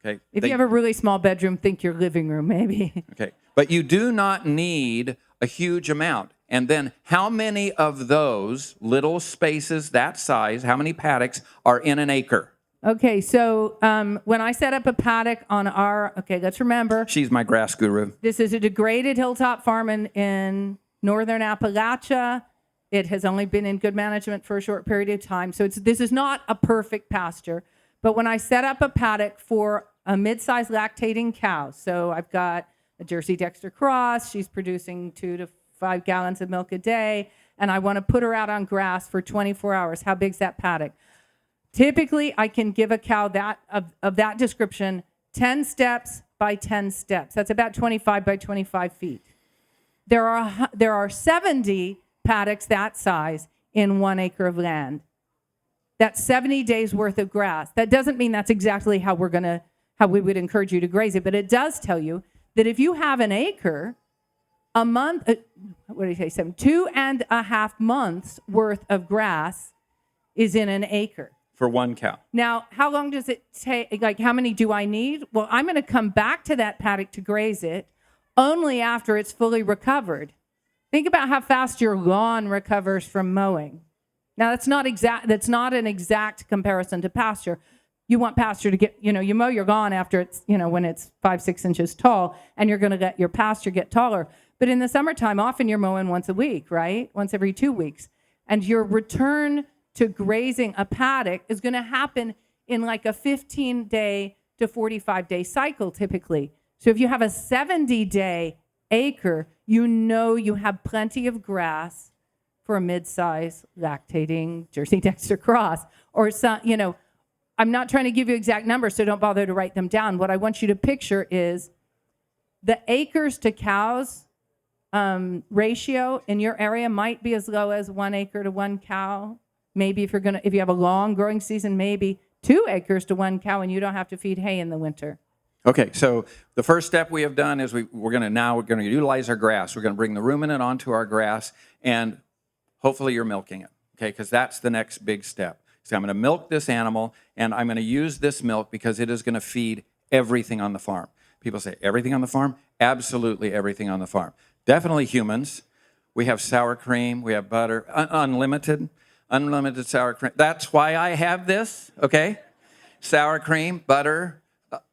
Okay. If you have a really small bedroom, think your living room, maybe. Okay. But you do not need a huge amount. And then how many of those little spaces that size, how many paddocks are in an acre? Okay, so when I set up a paddock on let's remember. She's my grass guru. This is a degraded hilltop farm in northern Appalachia. It has only been in good management for a short period of time. So this is not a perfect pasture. But when I set up a paddock for a mid-sized lactating cow, so I've got a Jersey Dexter cross, she's producing 2 to 5 gallons of milk a day, and I want to put her out on grass for 24 hours. How big's that paddock? Typically, I can give a cow of that description 10 steps by 10 steps. That's about 25 by 25 feet. There are 70 paddocks that size in 1 acre of land. That's 70 days worth of grass. That doesn't mean that's exactly how we would encourage you to graze it, but it does tell you that if you have an acre, a month, 2.5 months worth of grass is in an acre. For one cow. Now, how long does it take? Like, how many do I need? Well, I'm going to come back to that paddock to graze it only after it's fully recovered. Think about how fast your lawn recovers from mowing. Now, that's not exact. That's not an exact comparison to pasture. You want pasture to get, you mow your lawn after it's, when it's 5-6 inches tall, and you're going to let your pasture get taller. But in the summertime, often you're mowing once a week, right? Once every 2 weeks. And your return to grazing a paddock is going to happen in like a 15-day to 45-day cycle typically. So if you have a 70-day acre, you have plenty of grass for a mid-size lactating Jersey Dexter cross. Or some, I'm not trying to give you exact numbers, so don't bother to write them down. What I want you to picture is the acres to cows ratio in your area might be as low as 1 acre to 1 cow. Maybe if you have a long growing season, maybe 2 acres to 1 cow, and you don't have to feed hay in the winter. Okay, so the first step we have done is we're going to utilize our grass. We're going to bring the ruminant onto our grass, and hopefully you're milking it, okay? Because that's the next big step. So I'm going to milk this animal, and I'm going to use this milk because it is going to feed everything on the farm. People say, everything on the farm? Absolutely everything on the farm. Definitely humans. We have sour cream. We have butter. Unlimited sour cream. That's why I have this, okay? Sour cream, butter,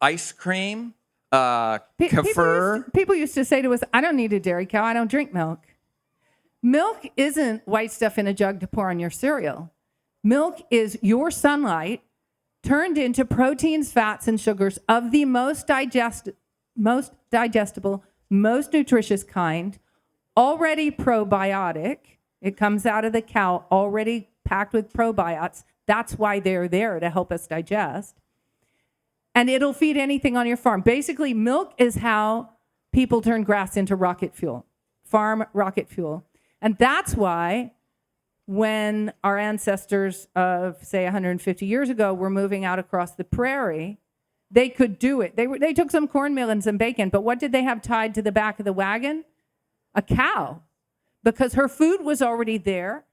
ice cream, kefir. People used to say to us, I don't need a dairy cow. I don't drink milk. Milk isn't white stuff in a jug to pour on your cereal. Milk is your sunlight turned into proteins, fats, and sugars of the most digestible, most nutritious kind, already probiotic. It comes out of the cow already packed with probiotics. That's why they're there, to help us digest. And it'll feed anything on your farm. Basically, milk is how people turn grass into rocket fuel, farm rocket fuel. And that's why when our ancestors of, say, 150 years ago were moving out across the prairie, they could do it. They took some cornmeal and some bacon, but what did they have tied to the back of the wagon? A cow. Because her food was already there.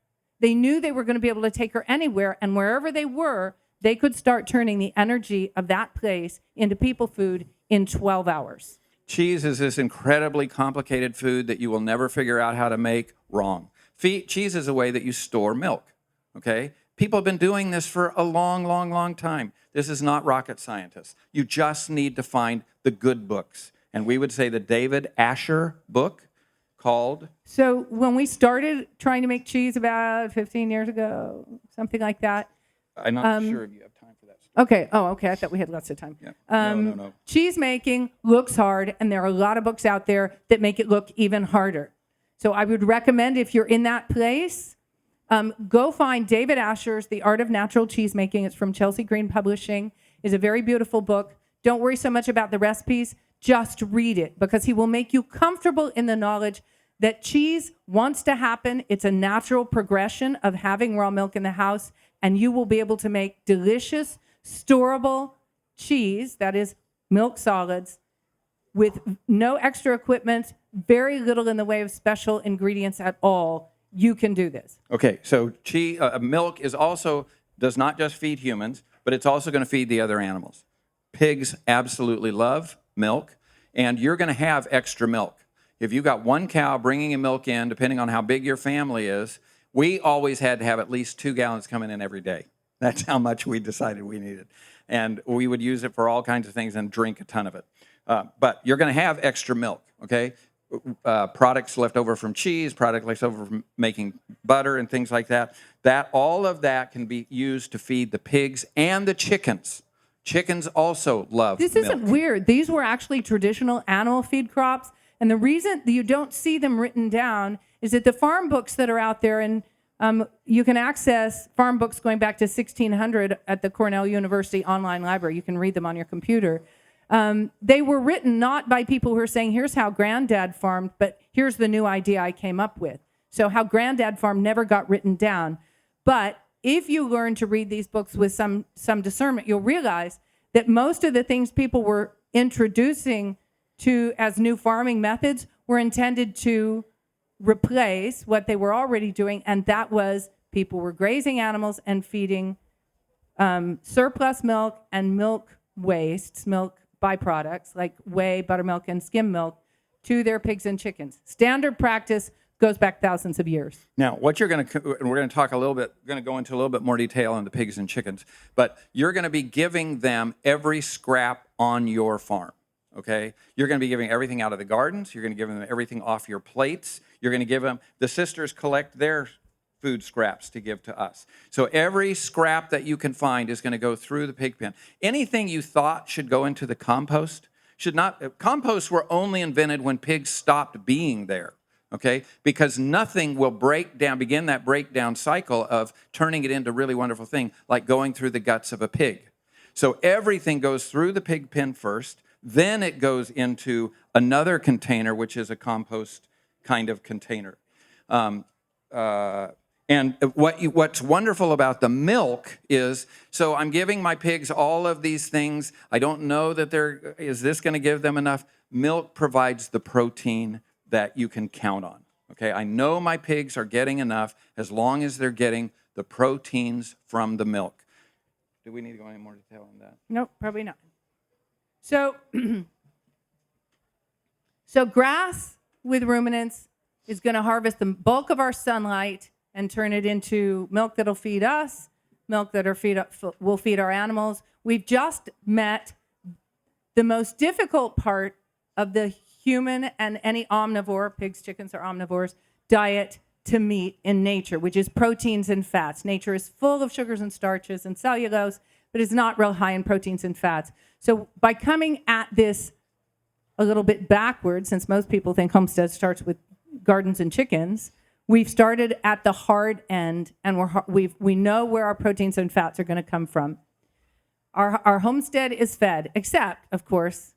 They knew they were going to be able to take her anywhere, and wherever they were, they could start turning the energy of that place into people food in 12 hours. Cheese is this incredibly complicated food that you will never figure out how to make wrong. Cheese is a way that you store milk, okay? People have been doing this for a long, long, long time. This is not rocket scientists. You just need to find the good books. And we would say the David Asher book called... So when we started trying to make cheese about 15 years ago, something like that... I'm not sure if you have time for that. Okay. Oh, okay. I thought we had lots of time. Yeah. No. Cheese making looks hard, and there are a lot of books out there that make it look even harder. So I would recommend, if you're in that place, go find David Asher's The Art of Natural Cheese Making. It's from Chelsea Green Publishing. It's a very beautiful book. Don't worry so much about the recipes. Just read it, because he will make you comfortable in the knowledge that cheese wants to happen. It's a natural progression of having raw milk in the house, and you will be able to make delicious, storable cheese, that is milk solids, with no extra equipment, very little in the way of special ingredients at all. You can do this. Okay, so milk does not just feed humans, but it's also going to feed the other animals. Pigs absolutely love milk, and you're going to have extra milk. If you've got one cow bringing in milk in, depending on how big your family is, we always had to have at least 2 gallons coming in every day. That's how much we decided we needed. And we would use it for all kinds of things and drink a ton of it. But you're going to have extra milk, okay? Products left over from cheese, product left over from making butter and things like that. All of that can be used to feed the pigs and the chickens. Chickens also love milk. This isn't weird. These were actually traditional animal feed crops. And the reason that you don't see them written down is that the farm books that are out there, and you can access farm books going back to 1600 at the Cornell University online library. You can read them on your computer. They were written not by people who are saying, here's how granddad farmed, but here's the new idea I came up with. So how granddad farmed never got written down. But if you learn to read these books with some discernment, you'll realize that most of the things people were introducing to as new farming methods were intended to replace what they were already doing, and that was people were grazing animals and feeding surplus milk and milk wastes, milk byproducts like whey, buttermilk, and skim milk to their pigs and chickens. Standard practice goes back thousands of years. Now, what you're going to, and we're going to talk a little bit, going to go into a little bit more detail on the pigs and chickens, but you're going to be giving them every scrap on your farm, okay? You're going to be giving everything out of the gardens. You're going to give them everything off your plates. You're going to give them, the sisters collect their food scraps to give to us. So every scrap that you can find is going to go through the pig pen. Anything you thought should go into the compost should not, composts were only invented when pigs stopped being there. Okay, because nothing will begin that breakdown cycle of turning it into a really wonderful thing, like going through the guts of a pig. So everything goes through the pig pen first, then it goes into another container, which is a compost kind of container. And what's wonderful about the milk is, so I'm giving my pigs all of these things. I don't know that is this going to give them enough? Milk provides the protein that you can count on, okay? I know my pigs are getting enough as long as they're getting the proteins from the milk. Do we need to go into more detail on that? Nope, probably not. So, so grass with ruminants is going to harvest the bulk of our sunlight and turn it into milk that'll feed us, milk that will feed our animals. We've just met the most difficult part of the human and any omnivore, pigs, chickens are omnivores, diet to meat in nature, which is proteins and fats. Nature is full of sugars and starches and cellulose, but it's not real high in proteins and fats. So by coming at this a little bit backwards, since most people think Homestead starts with gardens and chickens, we've started at the hard end, and we know where our proteins and fats are going to come from. Our Homestead is fed, except, of course,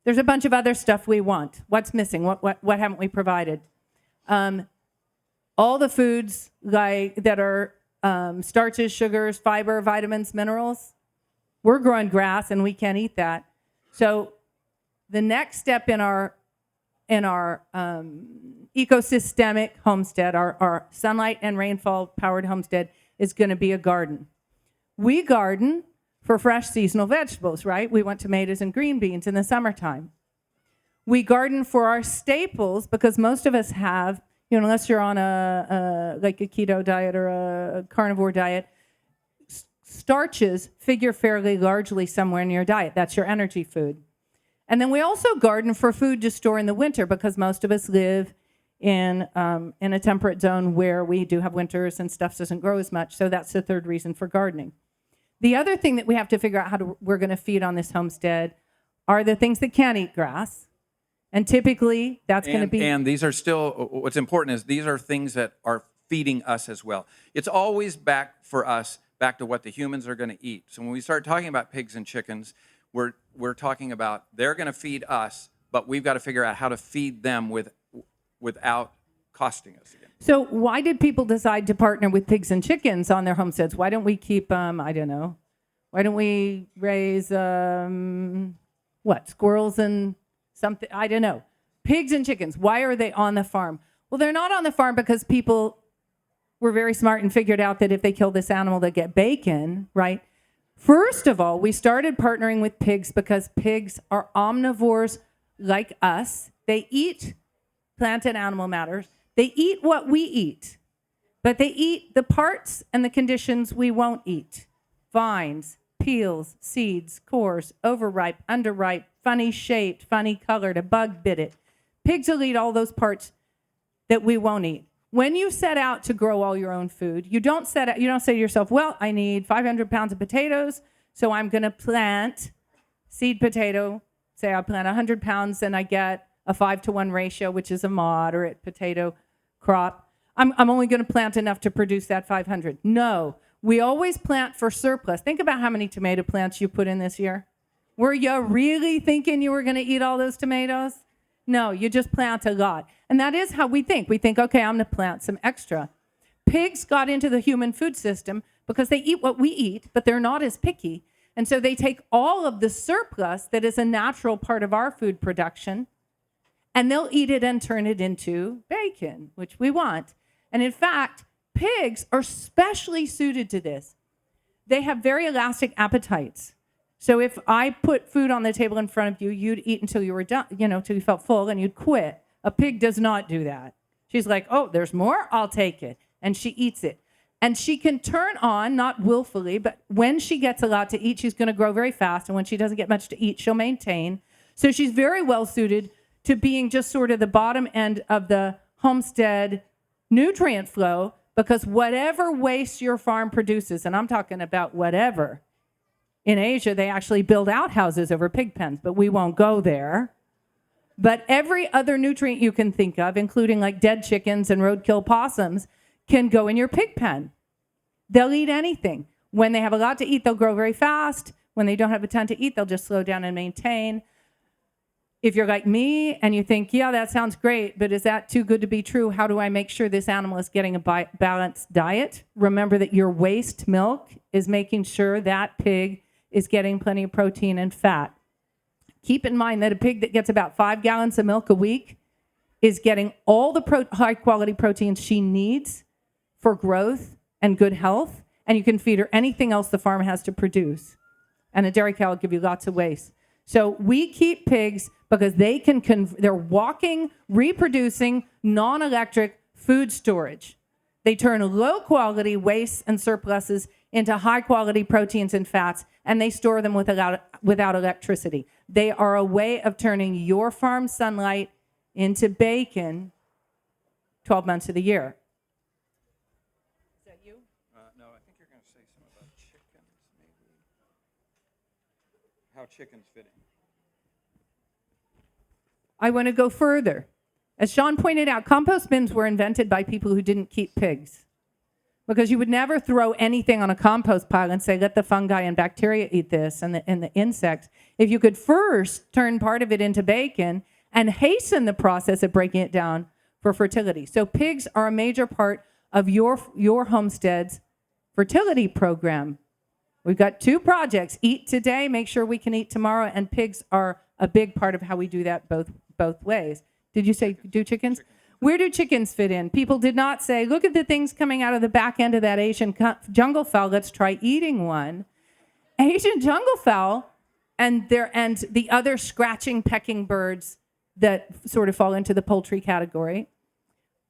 there's a bunch of other stuff we want. What's missing? What haven't we provided? All the foods that are starches, sugars, fiber, vitamins, minerals. We're growing grass and we can't eat that. So the next step in our ecosystemic homestead, our sunlight and rainfall powered homestead, is going to be a garden. We garden for fresh seasonal vegetables, right? We want tomatoes and green beans in the summertime. We garden for our staples because most of us have, unless you're on a keto diet or a carnivore diet, starches figure fairly largely somewhere in your diet. That's your energy food. And then we also garden for food to store in the winter because most of us live in a temperate zone where we do have winters and stuff doesn't grow as much. So that's the third reason for gardening. The other thing that we have to figure out we're going to feed on this homestead are the things that can't eat grass. And typically that's going to be... And these are still, what's important is these are things that are feeding us as well. It's always back to what the humans are going to eat. So when we start talking about pigs and chickens, we're talking about they're going to feed us, but we've got to figure out how to feed them without costing us again. So why did people decide to partner with pigs and chickens on their homesteads? Why don't we keep, I don't know, why don't we raise, squirrels and something, I don't know. Pigs and chickens, why are they on the farm? Well, they're not on the farm because people were very smart and figured out that if they kill this animal, they get bacon, right? First of all, we started partnering with pigs because pigs are omnivores like us. They eat plant and animal matters. They eat what we eat, but they eat the parts and the conditions we won't eat. Vines, peels, seeds, cores, overripe, underripe, funny shaped, funny colored, a bug bit it. Pigs will eat all those parts that we won't eat. When you set out to grow all your own food, you don't say to yourself, well, I need 500 pounds of potatoes, so I'm going to plant seed potato. Say I plant 100 pounds and I get a 5-to-1 ratio, which is a moderate potato crop. I'm only going to plant enough to produce that 500. No, we always plant for surplus. Think about how many tomato plants you put in this year. Were you really thinking you were going to eat all those tomatoes? No, you just plant a lot. And that is how we think. We think, okay, I'm going to plant some extra. Pigs got into the human food system because they eat what we eat, but they're not as picky. And so they take all of the surplus that is a natural part of our food production, and they'll eat it and turn it into bacon, which we want. And in fact, pigs are specially suited to this. They have very elastic appetites. So if I put food on the table in front of you, you'd eat until you were done, until you felt full, and you'd quit. A pig does not do that. She's like, oh, there's more? I'll take it. And she eats it. And she can turn on, not willfully, but when she gets a lot to eat, she's going to grow very fast. And when she doesn't get much to eat, she'll maintain. So she's very well suited to being just sort of the bottom end of the homestead nutrient flow, because whatever waste your farm produces, and I'm talking about whatever. In Asia, they actually build outhouses over pig pens, but we won't go there. But every other nutrient you can think of, including like dead chickens and roadkill possums, can go in your pig pen. They'll eat anything. When they have a lot to eat, they'll grow very fast. When they don't have a ton to eat, they'll just slow down and maintain. If you're like me and you think, yeah, that sounds great, but is that too good to be true? How do I make sure this animal is getting a balanced diet? Remember that your waste milk is making sure that pig is getting plenty of protein and fat. Keep in mind that a pig that gets about 5 gallons of milk a week is getting all the high-quality proteins she needs for growth and good health, and you can feed her anything else the farm has to produce. And a dairy cow will give you lots of waste. So we keep pigs because they can they're walking, reproducing, non-electric food storage. They turn low-quality wastes and surpluses into high-quality proteins and fats, and they store them without electricity. They are a way of turning your farm sunlight into bacon 12 months of the year. Is that you? No, I think you're going to say something about chickens, maybe. How chickens fit in. I want to go further. As Shawn pointed out, compost bins were invented by people who didn't keep pigs. Because you would never throw anything on a compost pile and say, let the fungi and bacteria eat this and the insects. If you could first turn part of it into bacon and hasten the process of breaking it down for fertility. So pigs are a major part of your homestead's fertility program. We've got 2 projects, eat today, make sure we can eat tomorrow, and pigs are a big part of how we do that both ways. Did you say do chickens? Where do chickens fit in? People did not say, look at the things coming out of the back end of that Asian jungle fowl, let's try eating one. Asian jungle fowl and the other scratching, pecking birds that sort of fall into the poultry category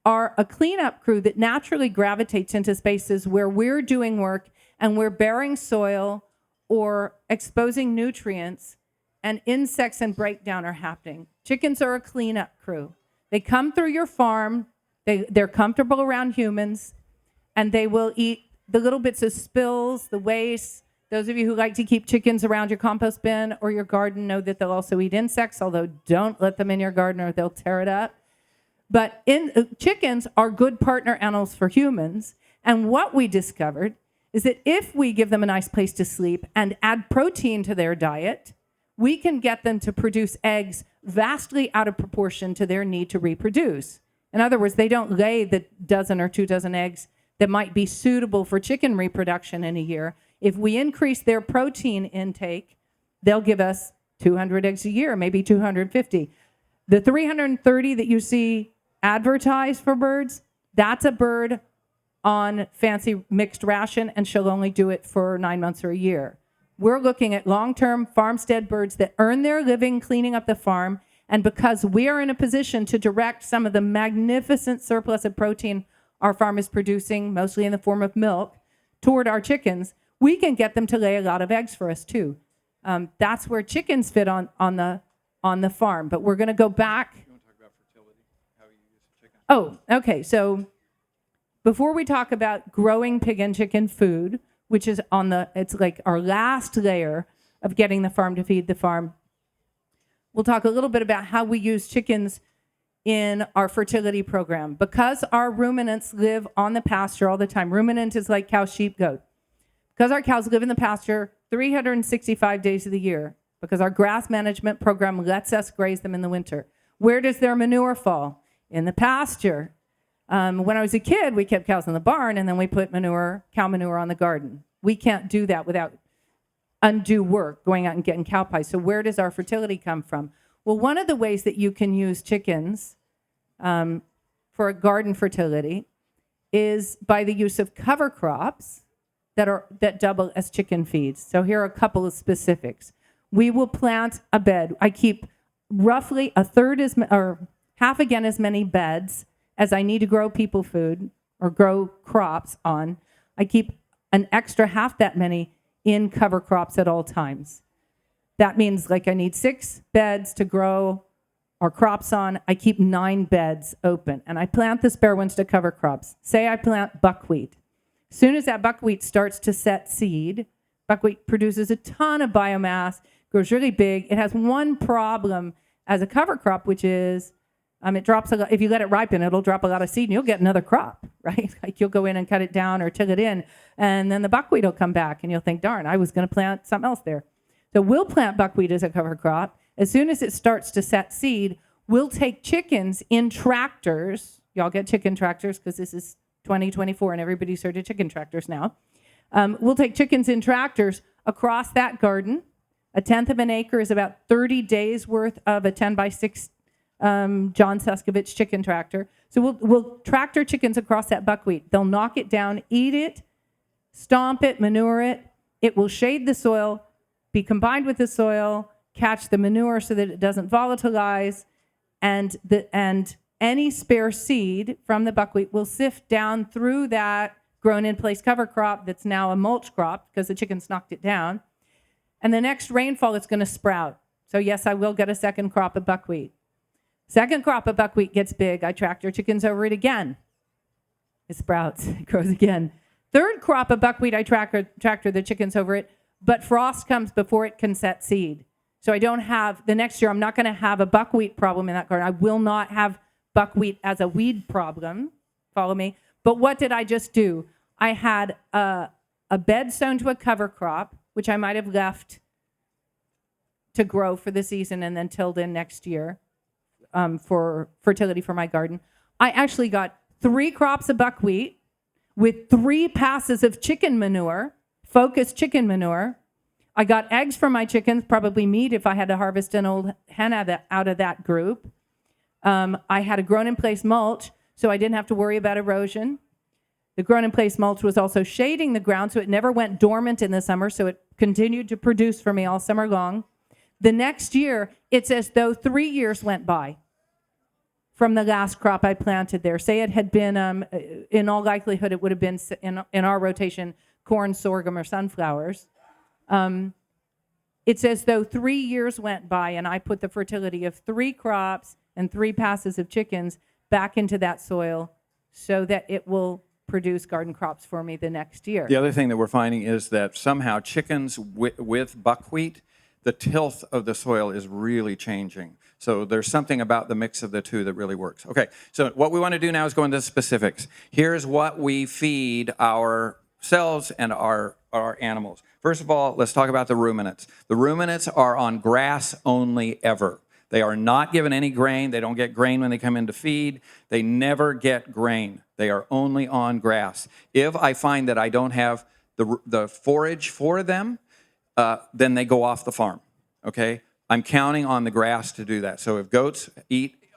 are a cleanup crew that naturally gravitates into spaces where we're doing work and we're bearing soil or exposing nutrients, and insects and breakdown are happening. Chickens are a cleanup crew. They come through your farm, they're comfortable around humans, and they will eat the little bits of spills, the waste. Those of you who like to keep chickens around your compost bin or your garden know that they'll also eat insects, although don't let them in your garden or they'll tear it up. But chickens are good partner animals for humans, and what we discovered is that if we give them a nice place to sleep and add protein to their diet, we can get them to produce eggs vastly out of proportion to their need to reproduce. In other words, they don't lay the dozen or 2 dozen eggs that might be suitable for chicken reproduction in a year. If we increase their protein intake, they'll give us 200 eggs a year, maybe 250. The 330 that you see advertised for birds, that's a bird on fancy mixed ration, and she'll only do it for 9 months or a year. We're looking at long-term farmstead birds that earn their living cleaning up the farm, and because we are in a position to direct some of the magnificent surplus of protein our farm is producing, mostly in the form of milk, toward our chickens, we can get them to lay a lot of eggs for us too. That's where chickens fit on the farm. But we're going to go back. You want to talk about fertility? How you use chicken? Oh, okay. So before we talk about growing pig and chicken food, which is it's like our last layer of getting the farm to feed the farm. We'll talk a little bit about how we use chickens in our fertility program. Because our ruminants live on the pasture all the time. Ruminant is like cow, sheep, goat. Because our cows live in the pasture 365 days of the year, because our grass management program lets us graze them in the winter. Where does their manure fall? In the pasture. When I was a kid, we kept cows in the barn, and then we put cow manure on the garden. We can't do that without undue work, going out and getting cow pies. So where does our fertility come from? Well, one of the ways that you can use chickens for a garden fertility is by the use of cover crops that double as chicken feeds. So here are a couple of specifics. We will plant a bed. I keep roughly half again as many beds as I need to grow people food or grow crops on, I keep an extra half that many in cover crops at all times. That means like I need 6 beds to grow our crops on. I keep 9 beds open, and I plant the spare ones to cover crops. Say I plant buckwheat. As soon as that buckwheat starts to set seed, buckwheat produces a ton of biomass, grows really big. It has one problem as a cover crop, which is it drops a lot. If you let it ripen, it'll drop a lot of seed, and you'll get another crop, right? Like you'll go in and cut it down or till it in, and then the buckwheat will come back, and you'll think, darn, I was going to plant something else there. So we'll plant buckwheat as a cover crop. As soon as it starts to set seed, we'll take chickens in tractors. Y'all get chicken tractors because this is 2024 and everybody's heard of chicken tractors now. We'll take chickens in tractors across that garden. 1/10 of an acre is about 30 days worth of a 10x6 John Suskovich chicken tractor. So we'll tractor chickens across that buckwheat. They'll knock it down, eat it, stomp it, manure it. It will shade the soil, be combined with the soil, catch the manure so that it doesn't volatilize, and any spare seed from the buckwheat will sift down through that grown in place cover crop that's now a mulch crop because the chickens knocked it down. And the next rainfall, it's going to sprout. So yes, I will get a second crop of buckwheat. Second crop of buckwheat gets big. I tractor chickens over it again. It sprouts, it grows again. Third crop of buckwheat, I tractor the chickens over it, but frost comes before it can set seed. So I don't have, the next year, I'm not going to have a buckwheat problem in that garden. I will not have buckwheat as a weed problem. Follow me? But what did I just do? I had a bed sown to a cover crop, which I might have left to grow for the season and then tilled in next year for fertility for my garden. I actually got 3 crops of buckwheat with 3 passes of chicken manure, focused chicken manure. I got eggs from my chickens, probably meat if I had to harvest an old hen out of that group. I had a grown-in-place mulch, so I didn't have to worry about erosion. The grown-in-place mulch was also shading the ground, so it never went dormant in the summer, so it continued to produce for me all summer long. The next year, it's as though 3 years went by from the last crop I planted there. Say it had been, in all likelihood, it would have been, in our rotation, corn, sorghum, or sunflowers. It's as though 3 years went by and I put the fertility of 3 crops and 3 passes of chickens back into that soil so that it will produce garden crops for me the next year. The other thing that we're finding is that somehow chickens with buckwheat, the tilth of the soil is really changing. So there's something about the mix of the two that really works. Okay, so what we want to do now is go into the specifics. Here's what we feed ourselves and our animals. First of all, let's talk about the ruminants. The ruminants are on grass only ever. They are not given any grain. They don't get grain when they come in to feed. They never get grain. They are only on grass. If I find that I don't have the forage for them, then they go off the farm, okay? I'm counting on the grass to do that. So if goats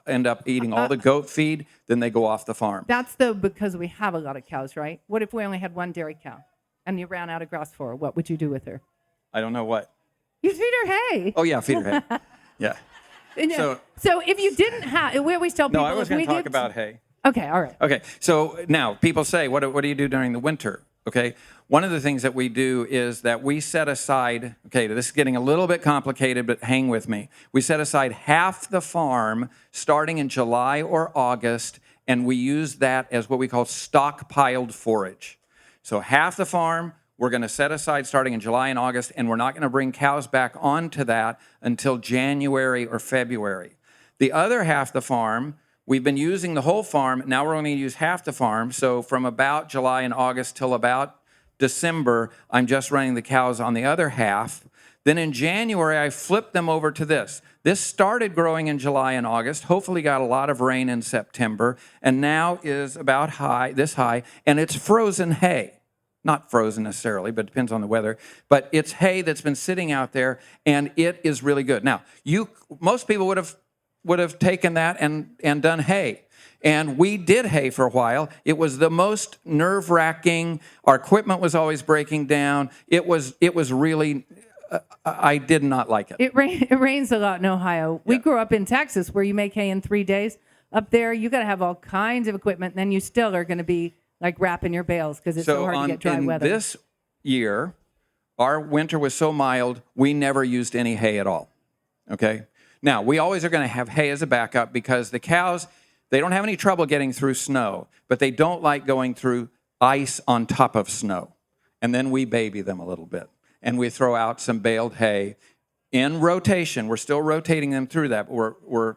end up eating all the goat feed, then they go off the farm. That's because we have a lot of cows, right? What if we only had 1 dairy cow and you ran out of grass for her? What would you do with her? I don't know what. You feed her hay. Oh, yeah, feed her hay. Yeah. So if you didn't have, we always tell people. No, I was going to talk about hay. Okay, all right. Okay, so now people say, what do you do during the winter? Okay, one of the things that we do is that we set aside, okay, this is getting a little bit complicated, but hang with me. We set aside half the farm starting in July or August, and we use that as what we call stockpiled forage. So half the farm, we're going to set aside starting in July and August, and we're not going to bring cows back onto that until January or February. The other half the farm, we've been using the whole farm. Now we're only going to use half the farm. So from about July and August till about December, I'm just running the cows on the other half. Then in January, I flipped them over to this. This started growing in July and August, hopefully got a lot of rain in September, and now is about this high, and it's frozen hay. Not frozen necessarily, but it depends on the weather. But it's hay that's been sitting out there, and it is really good. Now, most people would have taken that and done hay. And we did hay for a while. It was the most nerve-wracking. Our equipment was always breaking down. It was really, I did not like it. It rains a lot in Ohio. We grew up in Texas where you make hay in 3 days. up there, you got to have all kinds of equipment. And then you still are going to be like wrapping your bales because it's so hard to get dry in weather. This year, our winter was so mild, we never used any hay at all. Okay? Now, we always are going to have hay as a backup because the cows, they don't have any trouble getting through snow, but they don't like going through ice on top of snow. And then we baby them a little bit. And we throw out some baled hay in rotation. We're still rotating them through that, but we're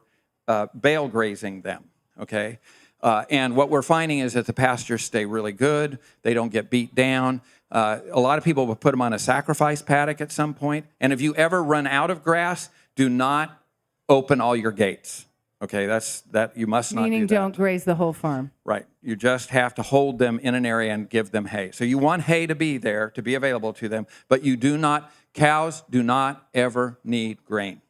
bale grazing them, okay? And what we're finding is that the pastures stay really good. They don't get beat down. A lot of people will put them on a sacrifice paddock at some point. And if you ever run out of grass, do not open all your gates. Okay, you must not Meaning do that. don't graze the whole farm. Right. You just have to hold them in an area and give them hay. So you want hay to be there, to be available to them, but cows do not ever need grain,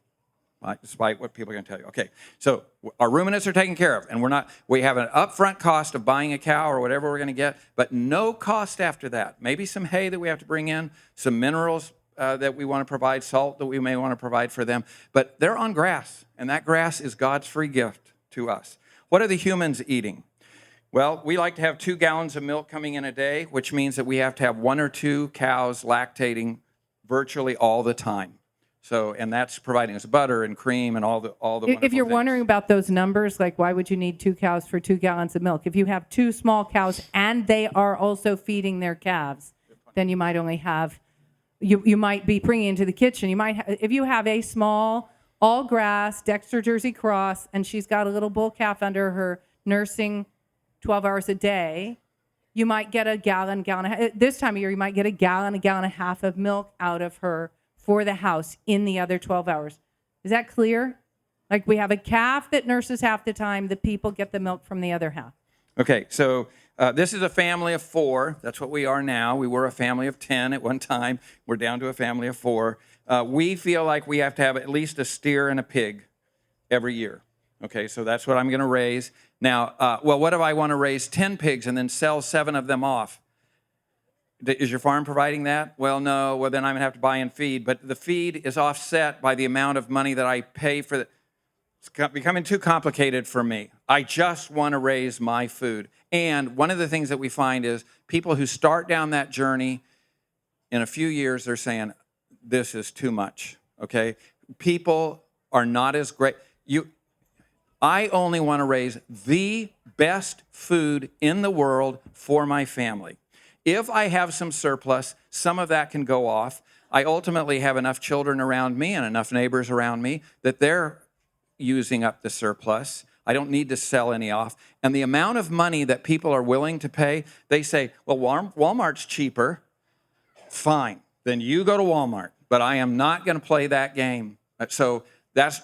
right? Despite what people are going to tell you. Okay, so our ruminants are taken care of, and we have an upfront cost of buying a cow or whatever we're going to get, but no cost after that. Maybe some hay that we have to bring in, some minerals that we want to provide, salt that we may want to provide for them, but they're on grass, and that grass is God's free gift to us. What are the humans eating? Well, we like to have 2 gallons of milk coming in a day, which means that we have to have 1 or 2 cows lactating virtually all the time. So, and that's providing us butter and cream and all the If you're things. wondering about those numbers, like why would you need 2 cows for 2 gallons of milk? If you have 2 small cows and they are also feeding their calves, then you might only have, you might be bringing into the kitchen. You might, if you have a small, all grass, Dexter Jersey cross, and she's got a little bull calf under her nursing 12 hours a day, you might get a gallon, this time of year, you might get a gallon and a half of milk out of her for the house in the other 12 hours. Is that clear? Like we have a calf that nurses half the time, the people get the milk from the other half. Okay, so this is a family of 4. That's what we are now. We were a family of 10 at one time. We're down to a family of 4. We feel like we have to have at least a steer and a pig every year. Okay, so that's what I'm going to raise. Now, what if I want to raise 10 pigs and then sell 7 of them off? Is your farm providing that? Well, no. Well, then I'm going to have to buy in feed. But the feed is offset by the amount of money that I pay for. It's becoming too complicated for me. I just want to raise my food. And one of the things that we find is people who start down that journey, in a few years, they're saying, this is too much, okay? People are not as great. I only want to raise the best food in the world for my family. If I have some surplus, some of that can go off. I ultimately have enough children around me and enough neighbors around me that they're using up the surplus. I don't need to sell any off. And the amount of money that people are willing to pay, they say, well, Walmart's cheaper. Fine, then you go to Walmart. But I am not going to play that game. So that's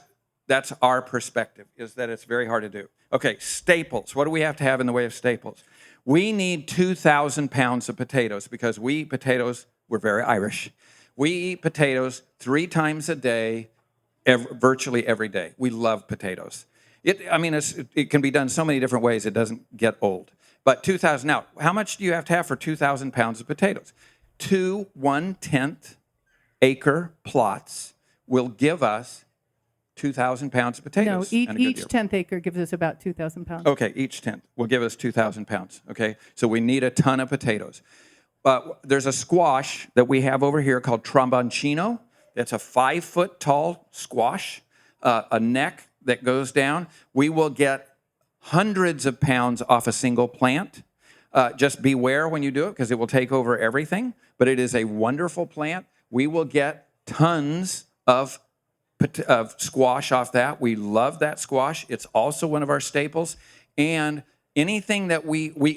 our perspective, is that it's very hard to do. Okay, staples. What do we have to have in the way of staples? We need 2,000 pounds of potatoes because we eat potatoes. We're very Irish. We eat potatoes 3 times a day, virtually every day. We love potatoes. It can be done so many different ways, it doesn't get old. But 2,000, now, how much do you have to have for 2,000 pounds of potatoes? 2 1/10 acre plots will give us 2,000 pounds of potatoes. No, each 10th acre gives us about 2,000 pounds. Okay, each 10th will give us 2,000 pounds. Okay, so we need a ton of potatoes. There's a squash that we have over here called tromboncino. It's a 5-foot tall squash, a neck that goes down. We will get hundreds of pounds off a single plant. Just beware when you do it because it will take over everything. But it is a wonderful plant. We will get tons of squash off that. We love that squash. It's also one of our staples. And anything that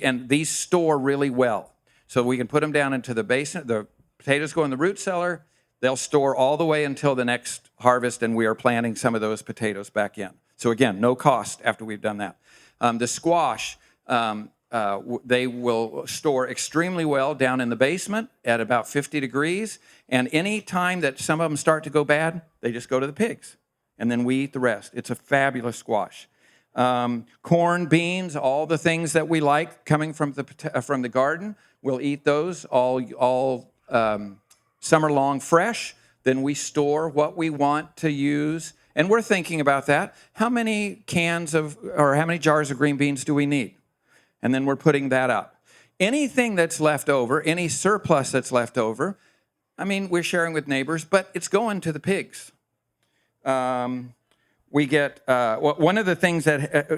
and these store really well. So we can put them down into the basin. The potatoes go in the root cellar. They'll store all the way until the next harvest, and we are planting some of those potatoes back in. So again, no cost after we've done that. The squash, they will store extremely well down in the basement at about 50 degrees. And any time that some of them start to go bad, they just go to the pigs. And then we eat the rest. It's a fabulous squash. Corn, beans, all the things that we like coming from the garden, we'll eat those all summer long fresh. Then we store what we want to use And we're thinking about that. How many how many jars of green beans do we need? And then we're putting that up. Anything that's left over, any surplus that's left over, I mean, we're sharing with neighbors, but it's going to the pigs. We get, one of the things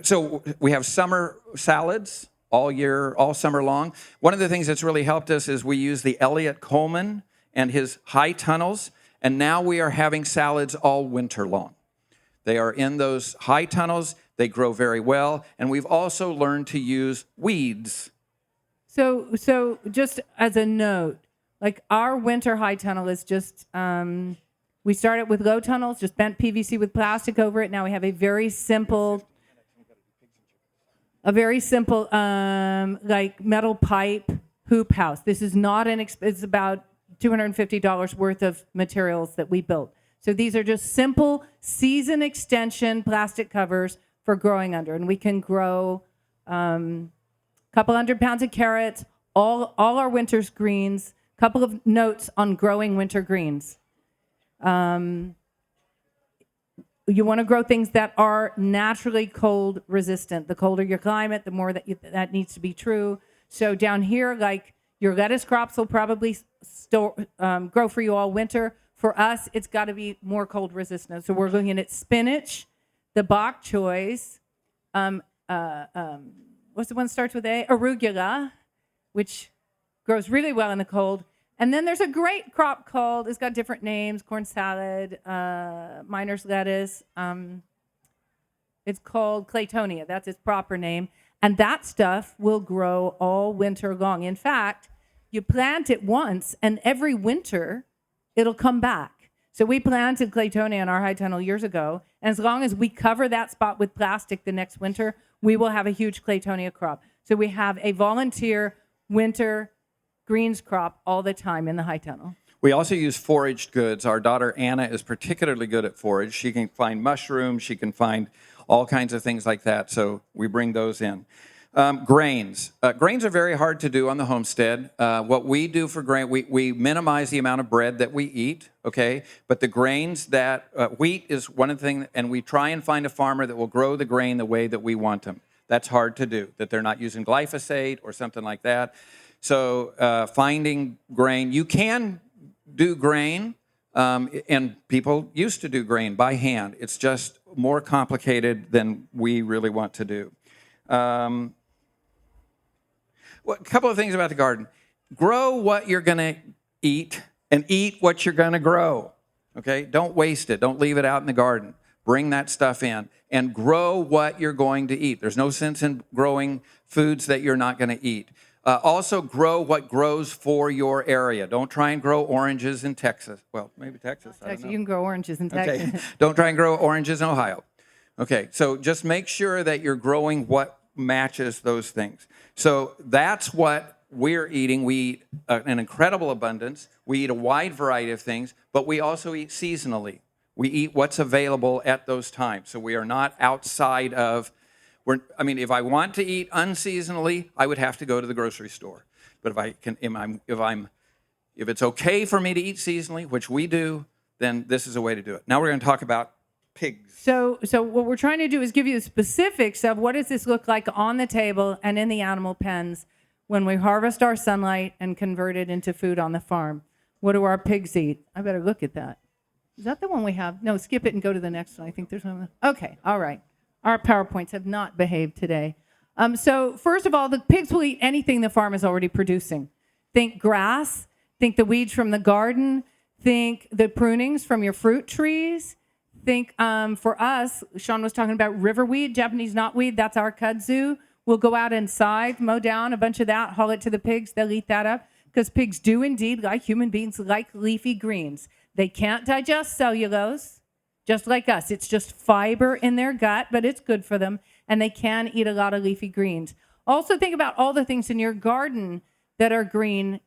so we have summer salads all summer long. One of the things that's really helped us is we use the Elliott Coleman and his high tunnels, and now we are having salads all winter long. They are in those high tunnels. They grow very well, and we've also learned to use weeds. So just as a note, like our winter high tunnel is just, we started with low tunnels, just bent PVC with plastic over it. Now we have a very simple like metal pipe hoop house. This is not it's about $250 worth of materials that we built. So these are just simple season extension plastic covers for growing under. And we can grow a couple 100 pounds of carrots, all our winter's greens, couple of notes on growing winter greens. You want to grow things that are naturally cold resistant. The colder your climate, the more that needs to be true. So down here, like your lettuce crops will probably grow for you all winter. For us, it's got to be more cold resistant. So we're looking at spinach, the bok choys, what's the one that starts with A? Arugula, which grows really well in the cold. And then there's a great crop called, it's got different names, corn salad, miner's lettuce. It's called Claytonia. That's its proper name. And that stuff will grow all winter long. In fact, you plant it once, and every winter, it'll come back. So we planted Claytonia in our high tunnel years ago. And as long as we cover that spot with plastic the next winter, we will have a huge Claytonia crop. So we have a volunteer winter greens crop all the time in the high tunnel. We also use foraged goods. Our daughter Anna is particularly good at forage. She can find mushrooms. She can find all kinds of things like that. So we bring those in. Grains. Grains are very hard to do on the homestead. What we do for grain, we minimize the amount of bread that we eat, okay? But the grains wheat is one of the things, and we try and find a farmer that will grow the grain the way that we want them. That's hard to do, that they're not using glyphosate or something like that. So finding grain, you can do grain, and people used to do grain by hand. It's just more complicated than we really want to do. A couple of things about the garden. Grow what you're going to eat and eat what you're going to grow, okay? Don't waste it. Don't leave it out in the garden. Bring that stuff in and grow what you're going to eat. There's no sense in growing foods that you're not going to eat. Also, grow what grows for your area. Don't try and grow oranges in Texas. Well, maybe Texas. I don't know. You can grow oranges in Texas. Okay. Don't try and grow oranges in Ohio. Okay, so just make sure that you're growing what matches those things. So that's what we're eating. We eat an incredible abundance. We eat a wide variety of things, but we also eat seasonally. We eat what's available at those times. So we are not outside of... if I want to eat unseasonally, I would have to go to the grocery store. But if it's okay for me to eat seasonally, which we do, then this is a way to do it. Now we're going to talk about pigs. So what we're trying to do is give you the specifics of what does this look like on the table and in the animal pens when we harvest our sunlight and convert it into food on the farm. What do our pigs eat? I better look at that. Is that the one we have? No, skip it and go to the next one. I think there's one. Okay, all right. Our PowerPoints have not behaved today. So first of all, the pigs will eat anything the farm is already producing. Think grass, think the weeds from the garden, think the prunings from your fruit trees. Think for us, Shawn was talking about riverweed, Japanese knotweed, that's our kudzu. We'll go out inside, mow down a bunch of that, haul it to the pigs, they'll eat that up. Because pigs do indeed, like human beings, like leafy greens. They can't digest cellulose. Just like us, it's just fiber in their gut, but it's good for them, and they can eat a lot of leafy greens. Also think about all the things in your garden that are green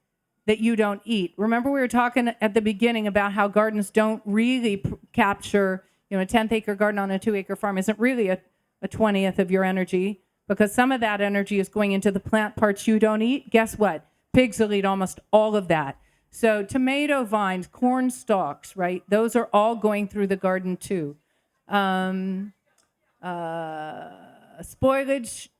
that you don't eat. Remember we were talking at the beginning about how gardens don't really capture, a 10th acre garden on a 2-acre farm isn't really a 20th of your energy, because some of that energy is going into the plant parts you don't eat. Guess what? Pigs will eat almost all of that. So tomato vines, corn stalks, right? Those are all going through the garden too. spoilage,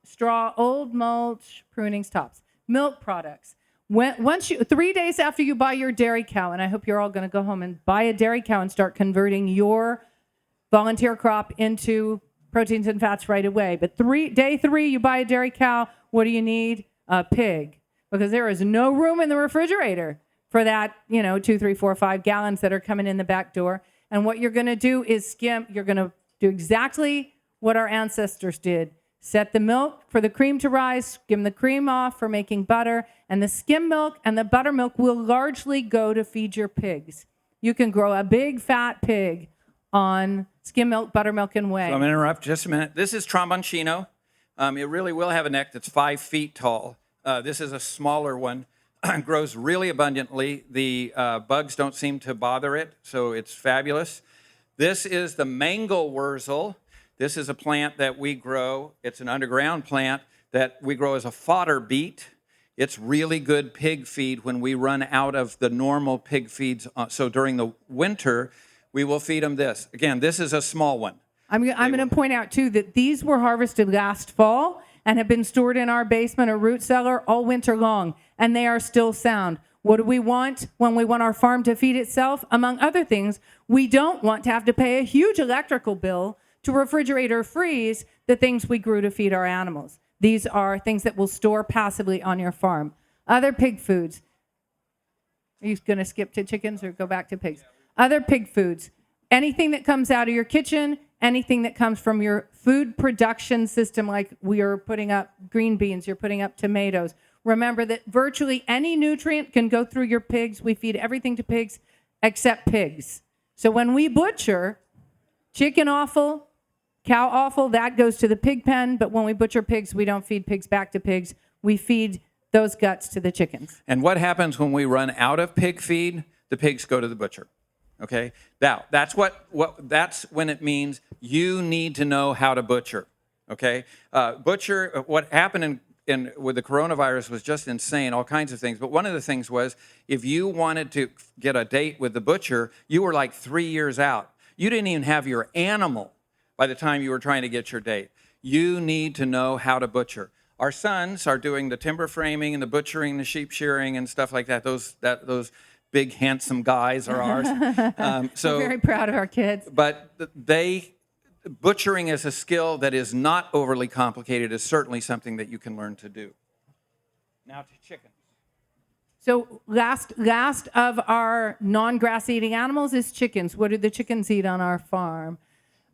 straw, old mulch, prunings, tops. Milk products. Once 3 days after you buy your dairy cow, and I hope you're all going to go home and buy a dairy cow and start converting your volunteer crop into proteins and fats right away. But day 3, you buy a dairy cow. What do you need? A pig, because there is no room in the refrigerator for that, 2, 3, 4, 5 gallons that are coming in the back door. And what you're going to do is skim. You're going to do exactly what our ancestors did. Set the milk for the cream to rise, skim the cream off for making butter, and the skim milk and the buttermilk will largely go to feed your pigs. You can grow a big fat pig on skim milk, buttermilk, and whey. So I'm going to interrupt just a minute. This is tromboncino. It really will have a neck that's 5 feet tall. This is a smaller one. Grows really abundantly. The bugs don't seem to bother it, so it's fabulous. This is the mangoldwurzel. This is a plant that we grow. It's an underground plant that we grow as a fodder beet. It's really good pig feed when we run out of the normal pig feeds. So during the winter, we will feed them this. Again, this is a small one. I'm going to point out, too, that these were harvested last fall and have been stored in our basement or root cellar all winter long, and they are still sound. What do we want when we want our farm to feed itself? Among other things, we don't want to have to pay a huge electrical bill to refrigerate or freeze the things we grew to feed our animals. These are things that will store passively on your farm. Other pig foods. Are you going to skip to chickens or go back to pigs? Other pig foods. Anything that comes out of your kitchen, anything that comes from your food production system, like we are putting up green beans, you're putting up tomatoes. Remember that virtually any nutrient can go through your pigs. We feed everything to pigs except pigs. So when we butcher, chicken offal, cow offal, that goes to the pig pen. But when we butcher pigs, we don't feed pigs back to pigs. We feed those guts to the chickens. And what happens when we run out of pig feed? The pigs go to the butcher. Okay? Now, that's when it means you need to know how to butcher. Okay? What happened with the coronavirus was just insane, all kinds of things. But one of the things was if you wanted to get a date with the butcher, you were like 3 years out. You didn't even have your animal by the time you were trying to get your date. You need to know how to butcher. Our sons are doing the timber framing and the butchering, the sheep shearing and stuff like that. Those big, handsome guys are ours. We're very proud of our kids. But butchering is a skill that is not overly complicated, is certainly something that you can learn to do. Now to chickens. So last of our non-grass eating animals is chickens. What do the chickens eat on our farm?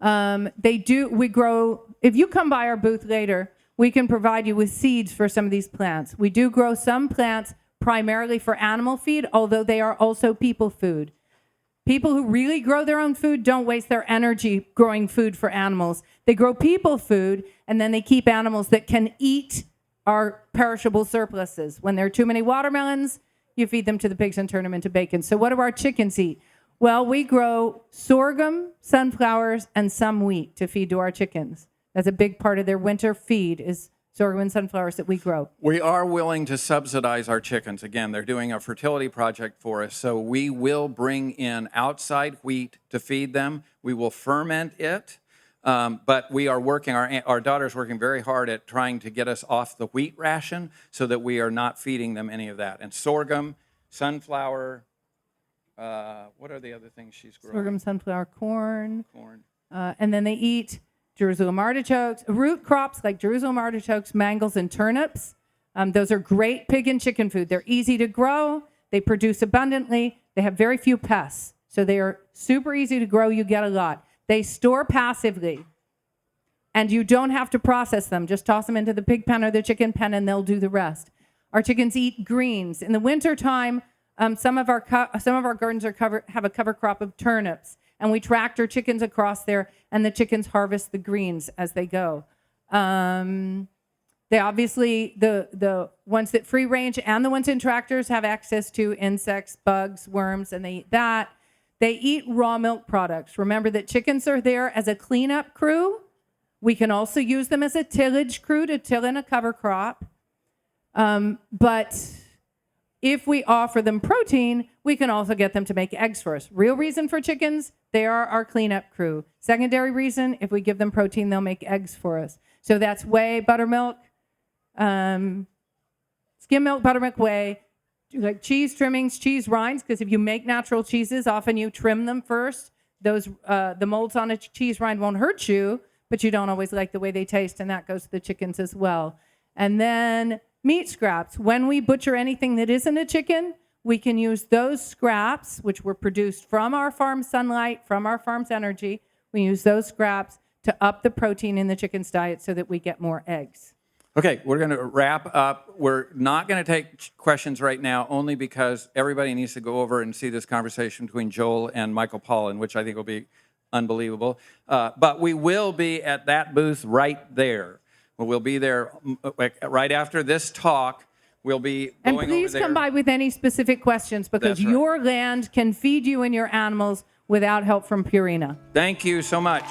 We grow, if you come by our booth later, we can provide you with seeds for some of these plants. We do grow some plants primarily for animal feed, although they are also people food. People who really grow their own food don't waste their energy growing food for animals. They grow people food, and then they keep animals that can eat our perishable surpluses. When there are too many watermelons, you feed them to the pigs and turn them into bacon. So what do our chickens eat? Well, we grow sorghum, sunflowers, and some wheat to feed to our chickens. That's a big part of their winter feed is sorghum and sunflowers that we grow. We are willing to subsidize our chickens. Again, they're doing a fertility project for us, so we will bring in outside wheat to feed them. We will ferment it, but we are working, our daughter's working very hard at trying to get us off the wheat ration so that we are not feeding them any of that. And sorghum, sunflower, what are the other things she's growing? Sorghum, sunflower, corn. And then they eat Jerusalem artichokes, root crops like Jerusalem artichokes, mangels, and turnips. Those are great pig and chicken food. They're easy to grow. They produce abundantly. They have very few pests. So they are super easy to grow. You get a lot. They store passively. And you don't have to process them. Just toss them into the pig pen or the chicken pen, and they'll do the rest. Our chickens eat greens. In the wintertime, some of our gardens have a cover crop of turnips. And we tractor chickens across there, and the chickens harvest the greens as they go. They obviously, the ones that free range and the ones in tractors have access to insects, bugs, worms, and they eat that. They eat raw milk products. Remember that chickens are there as a cleanup crew. We can also use them as a tillage crew to till in a cover crop. But if we offer them protein, we can also get them to make eggs for us. Real reason for chickens, They are our cleanup crew. Secondary reason, if we give them protein, they'll make eggs for us. So that's whey, buttermilk, skim milk, buttermilk, whey, like cheese trimmings, cheese rinds, because if you make natural cheeses, often you trim them first. Those the molds on a cheese rind won't hurt you, but you don't always like the way they taste, and that goes to the chickens as well. And then meat scraps. When we butcher anything that isn't a chicken, we can use those scraps, which were produced from our farm's sunlight, from our farm's energy. We use those scraps to up the protein in the chicken's diet so that we get more eggs. Okay, we're going to wrap up. We're not going to take questions right now, only because everybody needs to go over and see this conversation between Joel and Michael Pollan, which I think will be unbelievable. But we will be at that booth right there. We'll be there right after this talk. We'll be going And over please there. come by with any specific questions, because That's right. your land can feed you and your animals without help from Purina. Thank you so much.